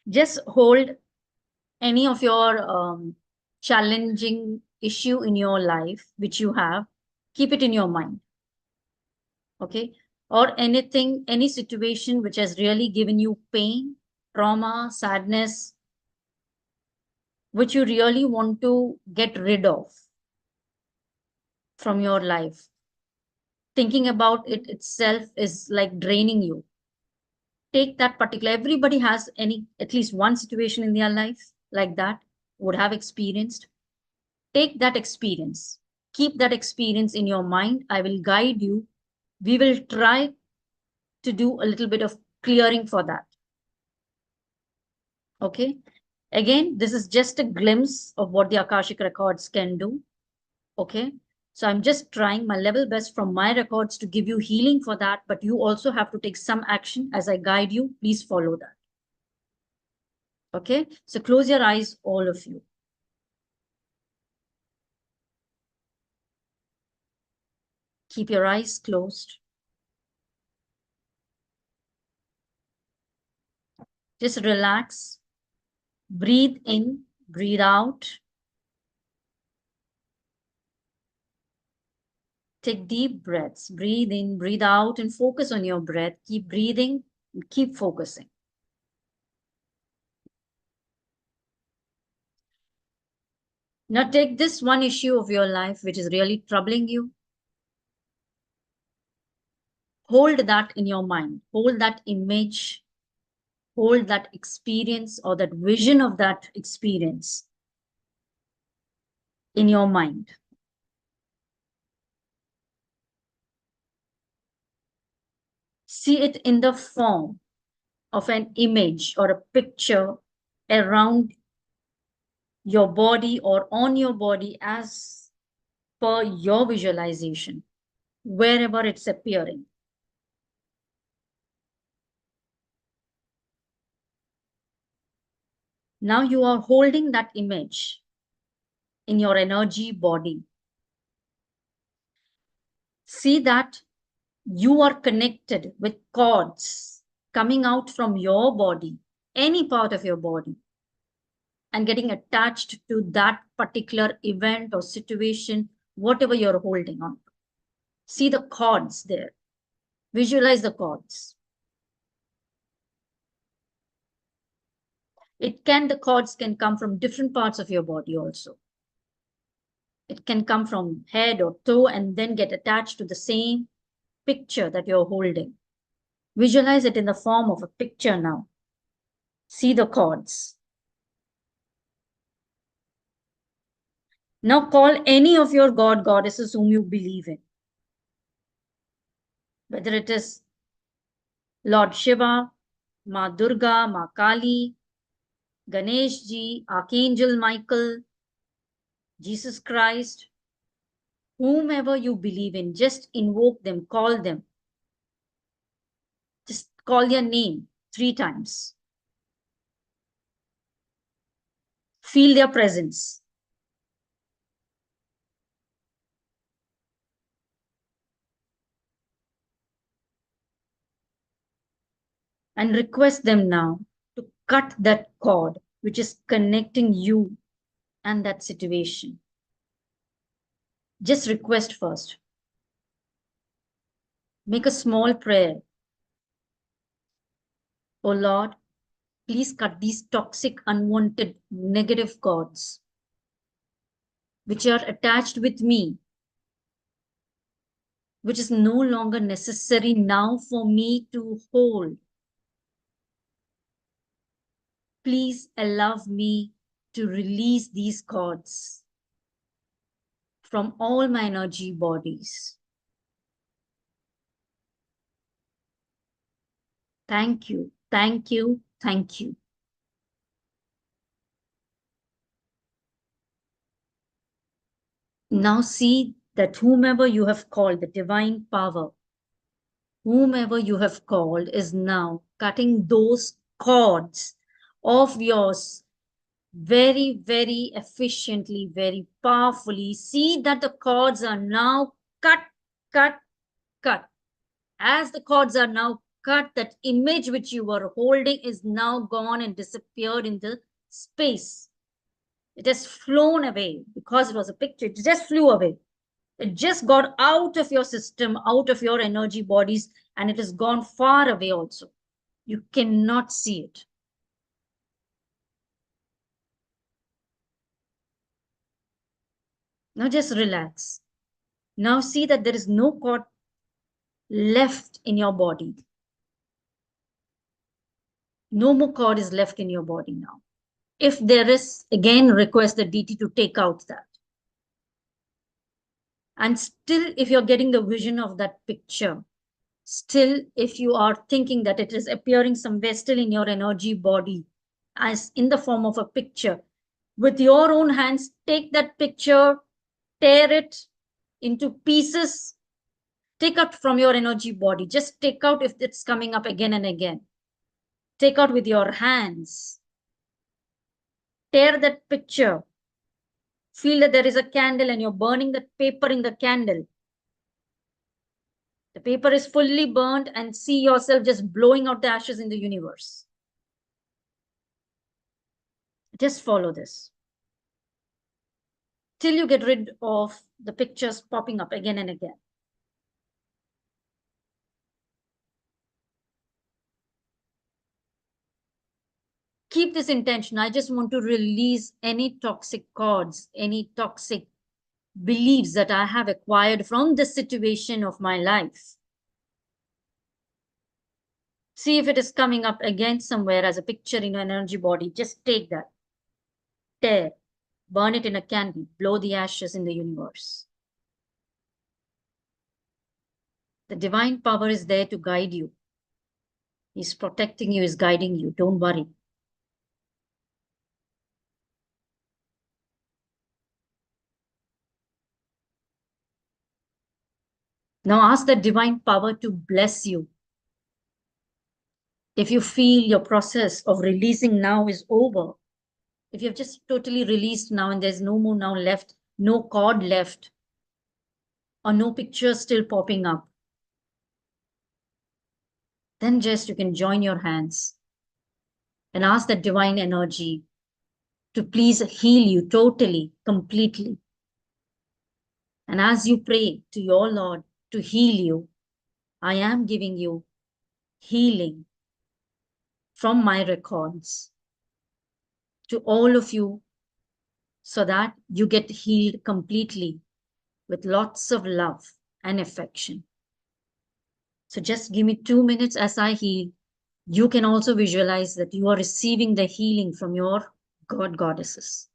Just hold any of your challenging issue in your life, which you have, keep it in your mind. Okay, or anything, any situation which has really given you pain, trauma, sadness, which you really want to get rid of from your life. Thinking about it itself is like draining you. Take that particular, everybody has any, at least one situation in their life like that, would have experienced. Take that experience, keep that experience in your mind. I will guide you. We will try to do a little bit of clearing for that. Okay, again, this is just a glimpse of what the Akashic records can do. Okay, so I'm just trying my level best from my records to give you healing for that, but you also have to take some action as I guide you. Please follow that. Okay, so close your eyes, all of you. Keep your eyes closed. Just relax. Breathe in, breathe out. Take deep breaths. Breathe in, breathe out, and focus on your breath. Keep breathing, and keep focusing. Now take this one issue of your life which is really troubling you. Hold that in your mind. Hold that image. Hold that experience or that vision of that experience in your mind. See it in the form of an image or a picture around your body or on your body as per your visualization, wherever it's appearing. Now you are holding that image in your energy body. See that you are connected with cords coming out from your body, any part of your body, and getting attached to that particular event or situation, whatever you're holding on to. See the cords there. Visualize the cords. The cords can come from different parts of your body also. It can come from head or toe and then get attached to the same picture that you're holding. Visualize it in the form of a picture now. See the cords. Now call any of your god, goddesses whom you believe in. Whether it is Lord Shiva, Ma Durga, Ma Kali, Ganesh Ji, Archangel Michael, Jesus Christ, whomever you believe in, just invoke them, call them. Just call their name 3 times. Feel their presence. And request them now to cut that cord which is connecting you and that situation. Just request first. Make a small prayer. Oh Lord, please cut these toxic, unwanted, negative cords which are attached with me, which is no longer necessary now for me to hold. Please allow me to release these cords from all my energy bodies. Thank you, thank you, thank you. Now see that whomever you have called, the divine power, whomever you have called is now cutting those cords of yours very, very efficiently, very powerfully. See that the cords are now cut, cut, cut. As the cords are now cut, that image which you were holding is now gone and disappeared in the space. It has flown away because it was a picture. It just flew away. It just got out of your system, out of your energy bodies, and it has gone far away also. You cannot see it. Now just relax. Now see that there is no cord left in your body. No more cord is left in your body now. If there is, again, request the DT to take out that. And still, if you're getting the vision of that picture, still, if you are thinking that it is appearing somewhere still in your energy body, as in the form of a picture, with your own hands, take that picture, tear it into pieces, take out from your energy body. Just take out if it's coming up again and again. Take out with your hands. Tear that picture. Feel that there is a candle and you're burning that paper in the candle. The paper is fully burned and see yourself just blowing out the ashes in the universe. Just follow this till you get rid of the pictures popping up again and again. Keep this intention. I just want to release any toxic cords, any toxic beliefs that I have acquired from this situation of my life. See if it is coming up again somewhere as a picture in your energy body. Just take that, tear, burn it in a candle, blow the ashes in the universe. The divine power is there to guide you. He's protecting you, he's guiding you. Don't worry. Now ask that divine power to bless you. If you feel your process of releasing now is over, if you've just totally released now and there's no more now left, no cord left, or no picture still popping up, then just you can join your hands and ask that divine energy to please heal you totally, completely. And as you pray to your Lord to heal you, I am giving you healing from my records to all of you so that you get healed completely with lots of love and affection. So just give me 2 minutes as I heal. You can also visualize that you are receiving the healing from your God goddesses.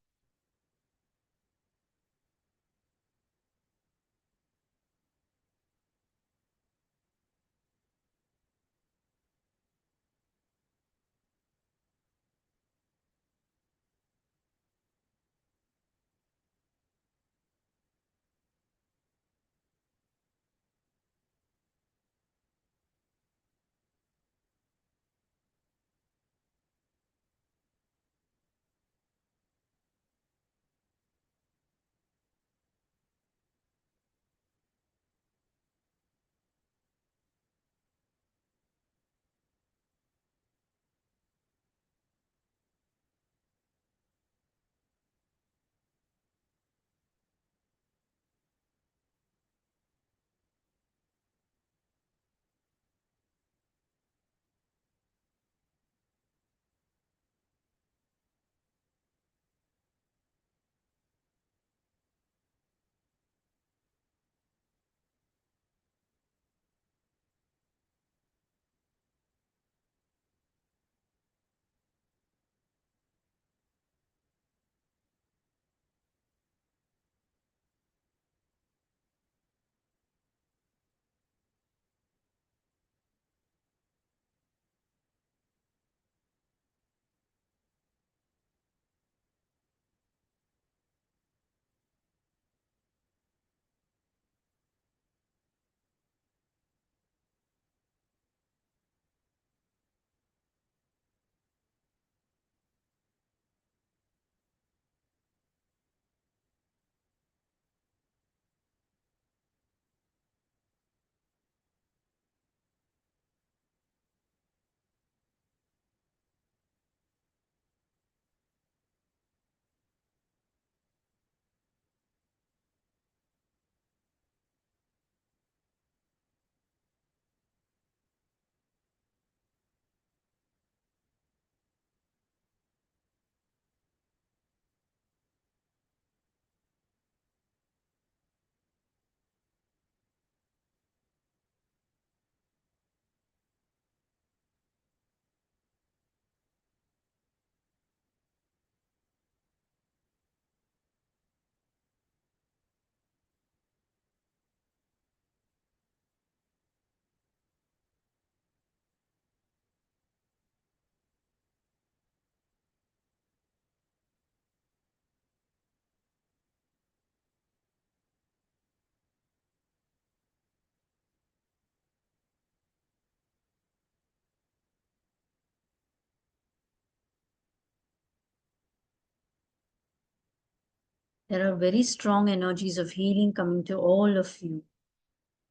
There are very strong energies of healing coming to all of you.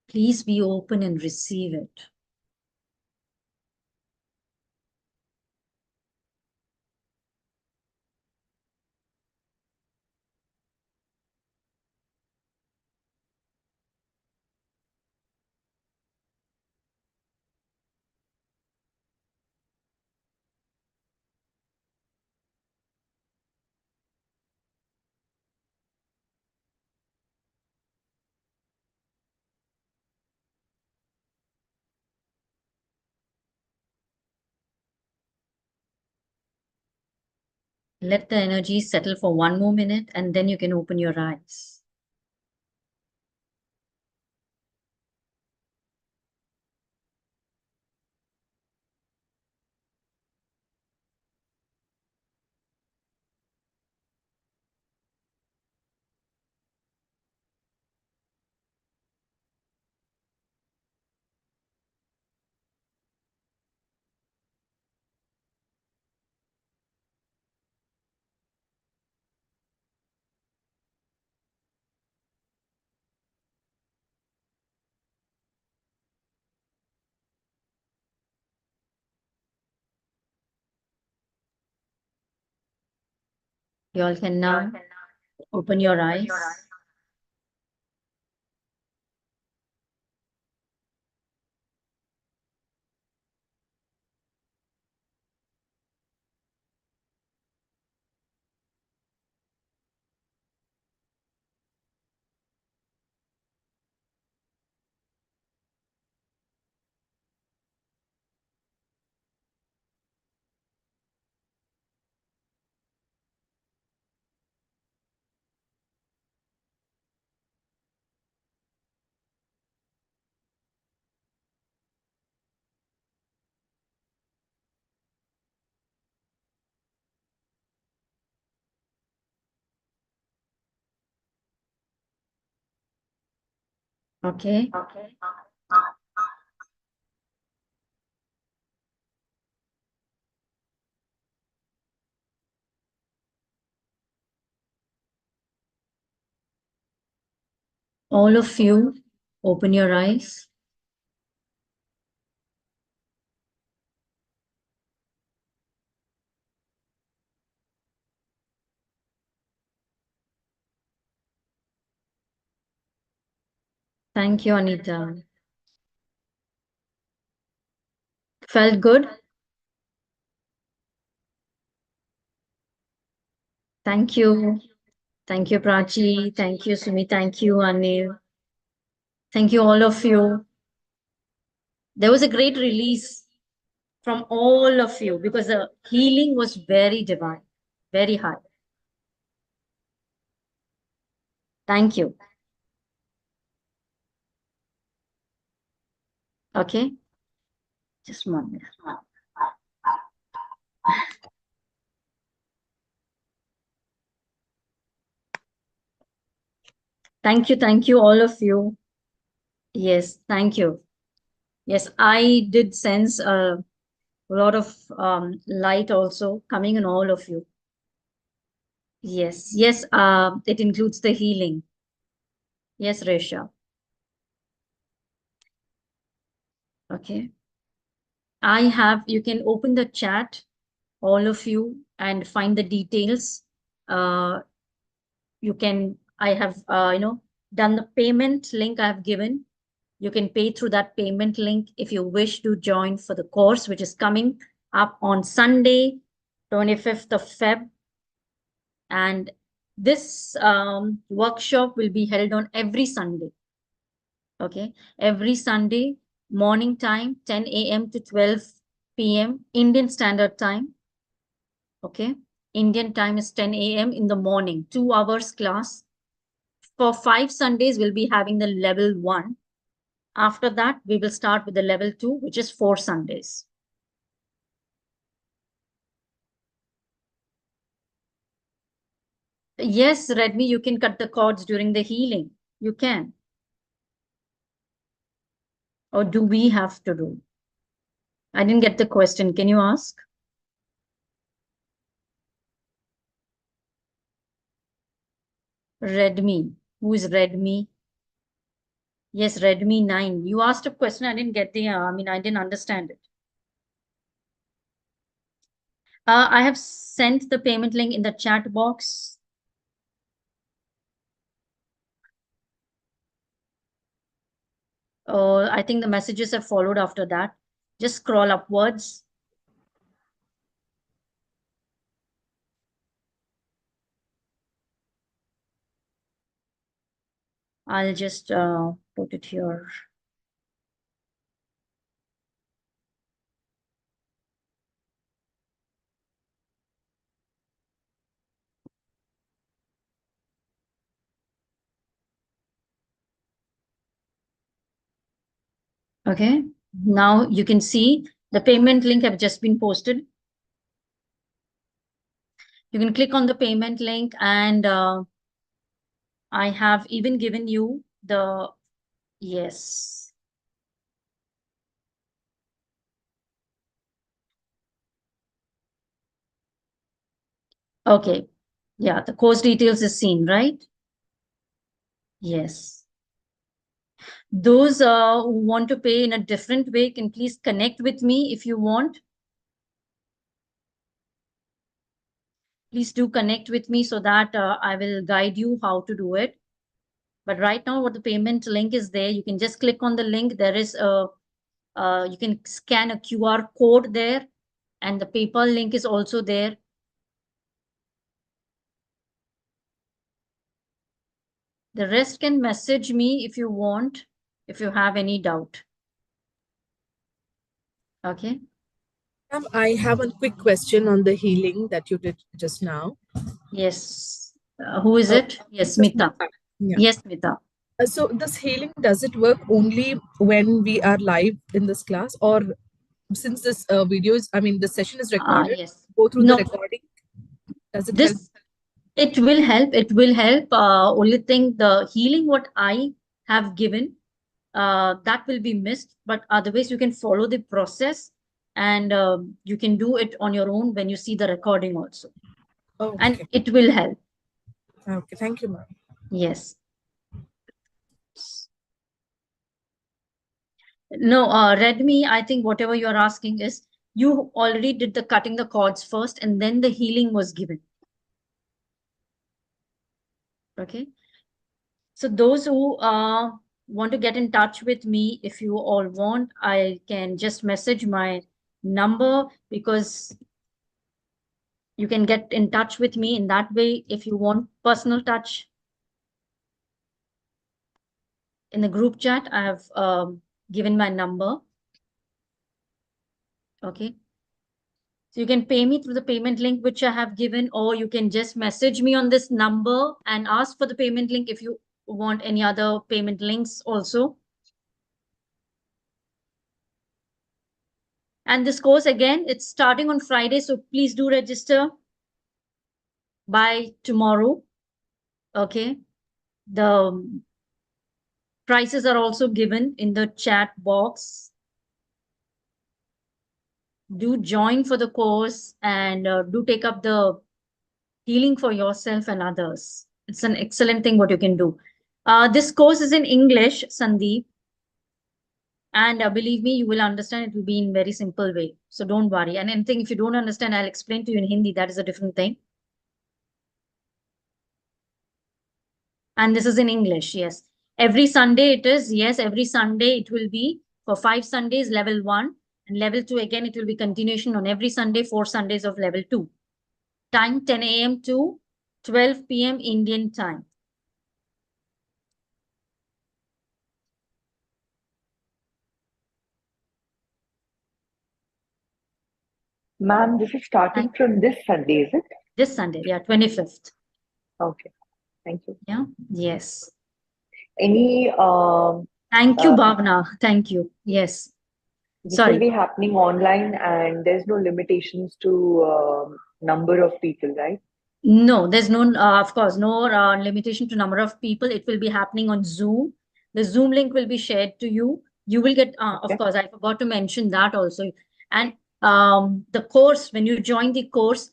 Please be open and receive it. Let the energy settle for 1 more minute and then you can open your eyes. You all can now open your eyes. Okay. All of you, open your eyes. Thank you, Anita. Felt good? Thank you. Thank you, Prachi. Thank you, Sumi. Thank you, Anil. Thank you, all of you. There was a great release from all of you because the healing was very divine, very high. Thank you. Okay. Just 1 minute. Thank you, all of you. Yes, thank you. Yes, I did sense a lot of light also coming in all of you. Yes, yes, it includes the healing. Yes, Resha. Okay. You can open the chat, all of you, and find the details. I have, done the payment link I have given. You can pay through that payment link if you wish to join for the course, which is coming up on Sunday, 25th of Feb. And this workshop will be held on every Sunday. Okay, every Sunday morning time, 10 a.m. to 12 p.m. Indian Standard Time. Okay, Indian time is 10 a.m. in the morning, 2 hours class. For 5 Sundays, we'll be having the level 1. After that, we will start with the level 2, which is 4 Sundays. Yes, Redmi, you can cut the cords during the healing. You can. Or do we have to do? I didn't get the question. Can you ask? Redmi. Who is Redmi? Yes, Redmi 9. You asked a question. I didn't get the, I didn't understand it. I have sent the payment link in the chat box. I think the messages have followed after that. Just scroll upwards. I'll just put it here. Okay, now you can see the payment link have just been posted. You can click on the payment link, and I have even given you the, yes. Okay, yeah, the course details is seen, right? Yes. Those who want to pay in a different way can please connect with me if you want. Please do connect with me so that I will guide you how to do it. But right now, what the payment link is there, you can just click on the link. There is a, you can scan a QR code there, and the PayPal link is also there. The rest can message me if you want, if you have any doubt. Okay. I have a quick question on the healing that you did just now. Yes. Who is it? Yes, Smita. Yeah. Yes, Smita. So this healing, does it work only when we are live in this class, or since this video is, the session is recorded, yes. go through No. the recording? Does it help? It will help. It will help. Only thing, the healing what I have given, that will be missed. But otherwise, you can follow the process, and you can do it on your own when you see the recording also. Okay. And it will help. Okay, thank you, ma'am. Yes. No, Redmi, I think whatever you're asking is, you already did the cutting the cords first, and then the healing was given. Okay. So those who want to get in touch with me, if you all want, I can just message my number, because you can get in touch with me in that way if you want personal touch. In the group chat, I have given my number. Okay. So you can pay me through the payment link which I have given, or you can just message me on this number and ask for the payment link if you want any other payment links also. And this course, again, it's starting on Friday, so please do register by tomorrow. Okay. The prices are also given in the chat box. Do join for the course, and do take up the healing for yourself and others. It's an excellent thing what you can do. This course is in English, Sandeep. And believe me, you will understand. It will be in very simple way. So don't worry. And anything, if you don't understand, I'll explain to you in Hindi. That is a different thing. And this is in English, yes. Every Sunday it is, yes, every Sunday it will be for 5 Sundays, level 1. And level 2, again, it will be continuation on every Sunday, 4 Sundays of level 2. Time 10 a.m. to 12 p.m. Indian time. Ma'am, this is starting from this Sunday, is it? This Sunday, yeah, 25th. Okay, thank you. Yeah, yes. Any Thank you, Bhavna. Thank you. Yes. this Sorry. will be happening online, and there's no limitations to number of people, right? No, there's no, of course, no limitation to number of people. It will be happening on Zoom. The Zoom link will be shared to you. You will get, of course, I forgot to mention that also. And the course, when you join the course,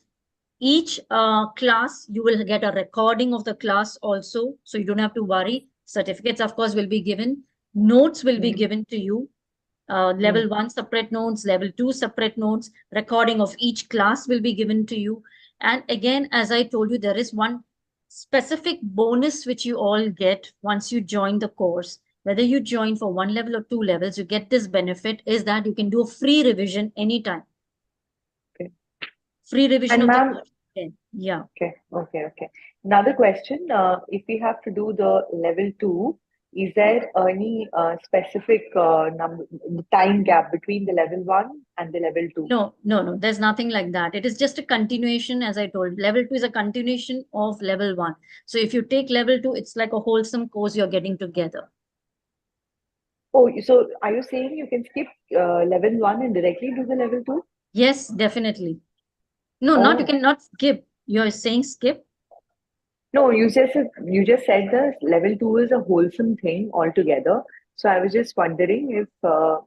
Each class, you will get a recording of the class also. So you don't have to worry. Certificates, of course, will be given. Notes will be given to you. Level 1 separate notes, level 2 separate notes, recording of each class will be given to you. And again, as I told you, there is one specific bonus which you all get once you join the course. Whether you join for 1 level or 2 levels, you get this benefit is that you can do a free revision anytime. Okay. Free revision And of the ma'am, course. Yeah. okay. Another question, if we have to do the level 2, is there any specific time gap between the level 1 and the level 2? No. There's nothing like that. It is just a continuation, as I told. Level 2 is a continuation of level 1. So if you take level 2, it's like a wholesome course you're getting together. Oh, so are you saying you can skip level 1 and directly do the level 2? Yes, definitely. No, not you cannot skip. You're saying skip? No, you just said the level 2 is a wholesome thing altogether. So I was just wondering if, are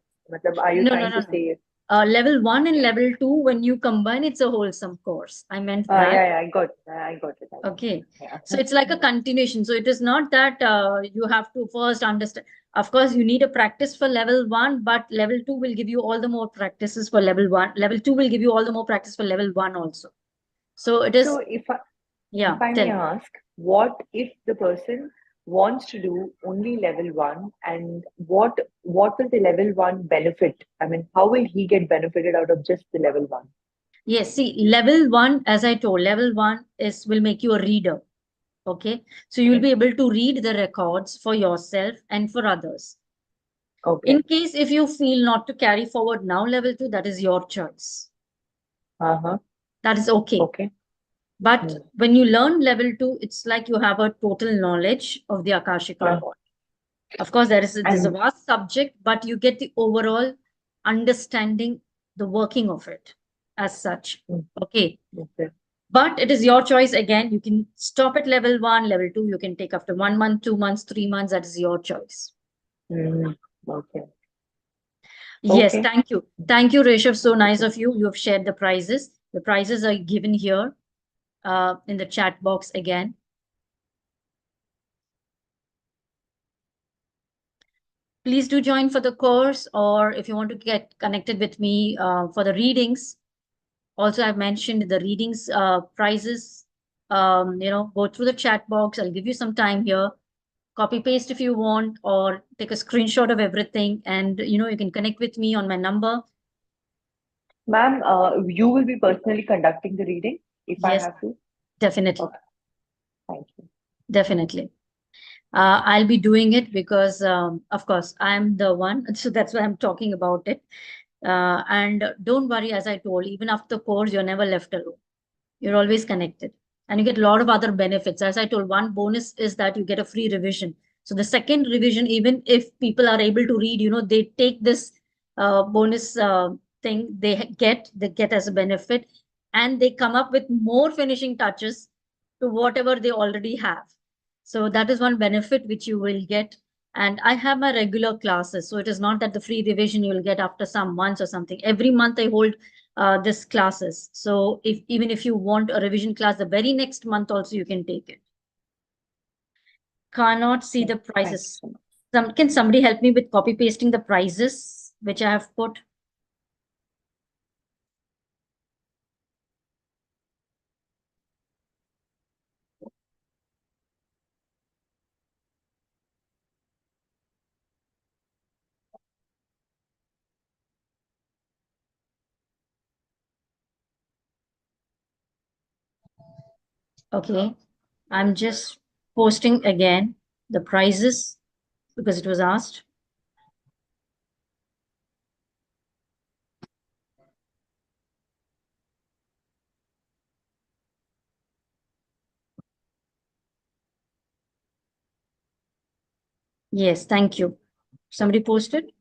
you trying to say? Level 1 and level 2, when you combine, it's a wholesome course. I meant that. Yeah, I got it. Okay. Yeah. So it's like a continuation. So it is not that you have to first understand. Of course, you need a practice for level 1, but level 2 will give you all the more practices for level 1. Level 2 will give you all the more practice for level 1 also. So it is. So if I may ask, what if the person wants to do only level 1, and what will the level 1 benefit? I mean, how will he get benefited out of just the level 1? Yes, see, level 1, as I told, level 1 will make you a reader. Okay. So you will be able to read the records for yourself and for others. Okay. In case if you feel not to carry forward now level 2, that is your choice. That is okay. Okay. But when you learn level 2, it's like you have a total knowledge of the Akashic record. Of course, this is a vast subject, but you get the overall understanding, the working of it as such. Okay. But it is your choice. Again, you can stop at level 1, level 2, you can take after 1 month, 2 months, 3 months. That is your choice. Okay. Yes, Okay. thank you. Thank you, Rishabh. So nice of you. You have shared the prizes. The prizes are given here in the chat box again. Please do join for the course, or if you want to get connected with me for the readings. Also, I've mentioned the readings prizes. Go through the chat box. I'll give you some time here. Copy paste if you want, or take a screenshot of everything, and you can connect with me on my number. Ma'am, you will be personally conducting the reading if I have to? Definitely. Okay. Thank you. Definitely. I'll be doing it because, of course, I'm the one. So that's why I'm talking about it. And don't worry, as I told, even after the course, you're never left alone. You're always connected. And you get a lot of other benefits. As I told, one bonus is that you get a free revision. So the second revision, even if people are able to read, they take this bonus thing they get as a benefit, and they come up with more finishing touches to whatever they already have. So that is one benefit which you will get. And I have my regular classes. So it is not that the free revision you will get after some months or something. Every month I hold this classes. So even if you want a revision class, the very next month also you can take it. Cannot see the prices. Can somebody help me with copy pasting the prices which I have put? Okay, I'm just posting again the prices because it was asked. Yes, thank you. Somebody posted?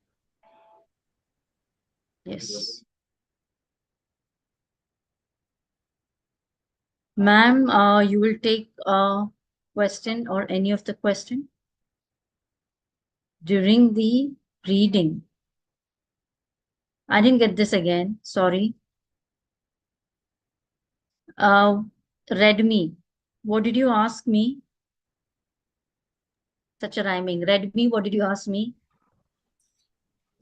Yes. Ma'am, you will take a question or any of the question during the reading. I didn't get this again. Sorry. Redmi. What did you ask me? Such a rhyming. Redmi, what did you ask me?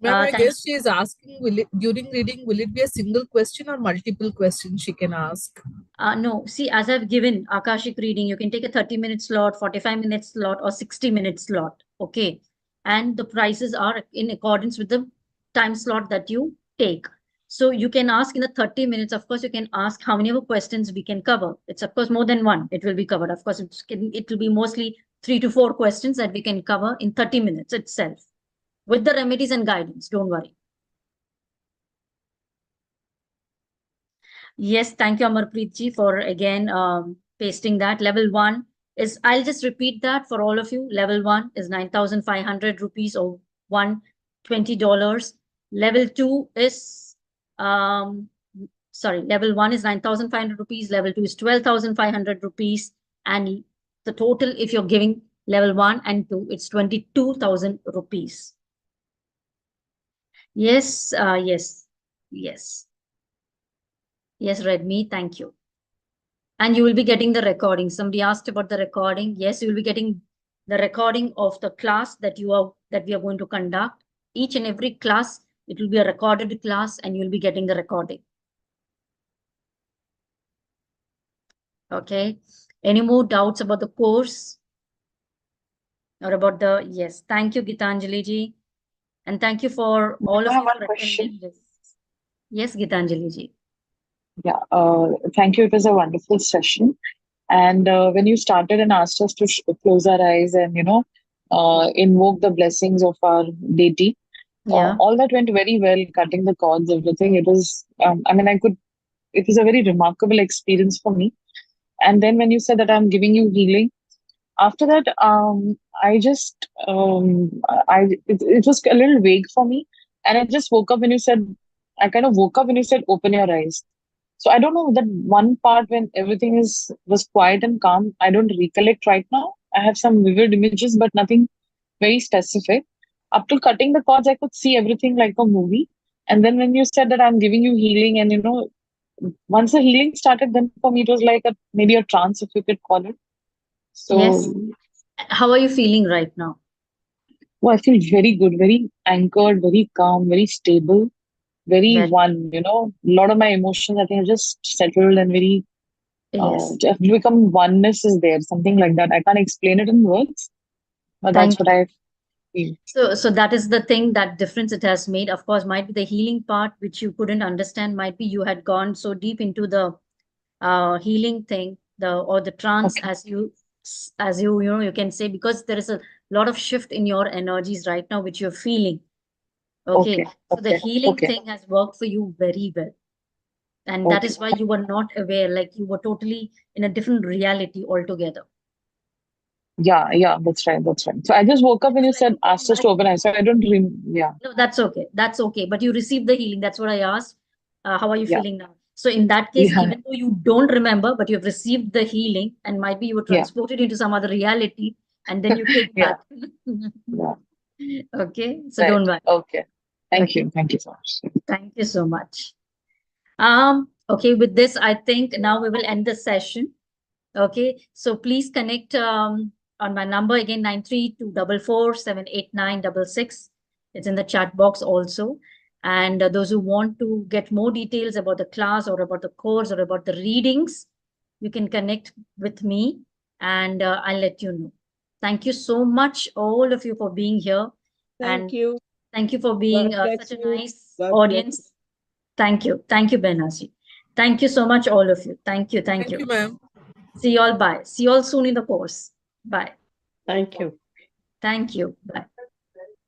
Ma'am, I Thank guess she is asking, during reading, will it be a single question or multiple questions she can ask? No, see, as I've given Akashic reading, you can take a 30-minute slot, 45-minute slot, or 60-minute slot. Okay. And the prices are in accordance with the time slot that you take. So you can ask in the 30 minutes. Of course, you can ask how many questions we can cover. It's of course more than one. It will be covered. Of course, it will be mostly 3 to 4 questions that we can cover in 30 minutes itself with the remedies and guidance. Don't worry. Yes, thank you, Amarpreet ji, for again pasting that. Level 1 is, I'll just repeat that for all of you. Level 1 is 9,500 rupees or $120. Level 2 is, level 1 is 9,500 rupees. Level 2 is 12,500 rupees. And the total, if you're giving level 1 and 2, it's 22,000 rupees. Yes, yes, yes. Yes, Redmi, thank you. And you will be getting the recording. Somebody asked about the recording. Yes, you will be getting the recording of the class that we are going to conduct. Each and every class, it will be a recorded class, and you'll be getting the recording. Okay. Any more doubts about the course? Or about the, yes. Thank you, Gitanjali ji. And thank you for all of I have you one for question. attending this. Yes, Gitanjali ji. Yeah, thank you. It was a wonderful session. And when you started and asked us to close our eyes and, invoke the blessings of our deity, Yeah. all that went very well, cutting the cords, everything. It was, it was a very remarkable experience for me. And then when you said that I'm giving you healing, after that, it was a little vague for me. And I just woke up when you said, I kind of woke up when you said, open your eyes. So I don't know that one part when everything was quiet and calm. I don't recollect right now. I have some vivid images, but nothing very specific. Up to cutting the cords, I could see everything like a movie. And then when you said that I'm giving you healing, and once the healing started, then for me it was like maybe a trance, if you could call it. So Yes. How are you feeling right now? I feel very good, very anchored, very calm, very stable, very Well, one. A lot of my emotions, I think, have just settled and very yes. have become oneness is there, something like that. I can't explain it in words, but that's Thank what you. I feel. So that is the thing, that difference it has made. Of course, might be the healing part, which you couldn't understand. Might be you had gone so deep into the healing thing, or the trance, Okay. as you can say, because there is a lot of shift in your energies right now, which you're feeling. Okay. So the healing thing has worked for you very well. And that is why you were not aware, like you were totally in a different reality altogether. Yeah, that's right. So I just woke up when you said asked us to open eyes. So I don't yeah. No, that's okay. That's okay. But you received the healing. That's what I asked. How are you Yeah. feeling now? So in that case, Yeah. even though you don't remember, but you've received the healing, and might be you were transported into some other reality, and then you came Yeah. back. Yeah. Okay. So Right. don't worry. Okay. Thank Okay. you. Thank you so much. Thank you so much. Okay, with this, I think now we will end the session. Okay, so please connect on my number again, 9324478966. It's in the chat box also. And those who want to get more details about the class or about the course or about the readings, you can connect with me, and I'll let you know. Thank you so much, all of you, for being here. Thank you. Thank you for being God bless such a you. nice God bless audience. Thank you. Thank you, Benazir. Thank you so much, all of you. Thank you. Thank you, ma'am. See you all. Bye. See you all soon in the course. Bye. Thank you. Thank you. Bye.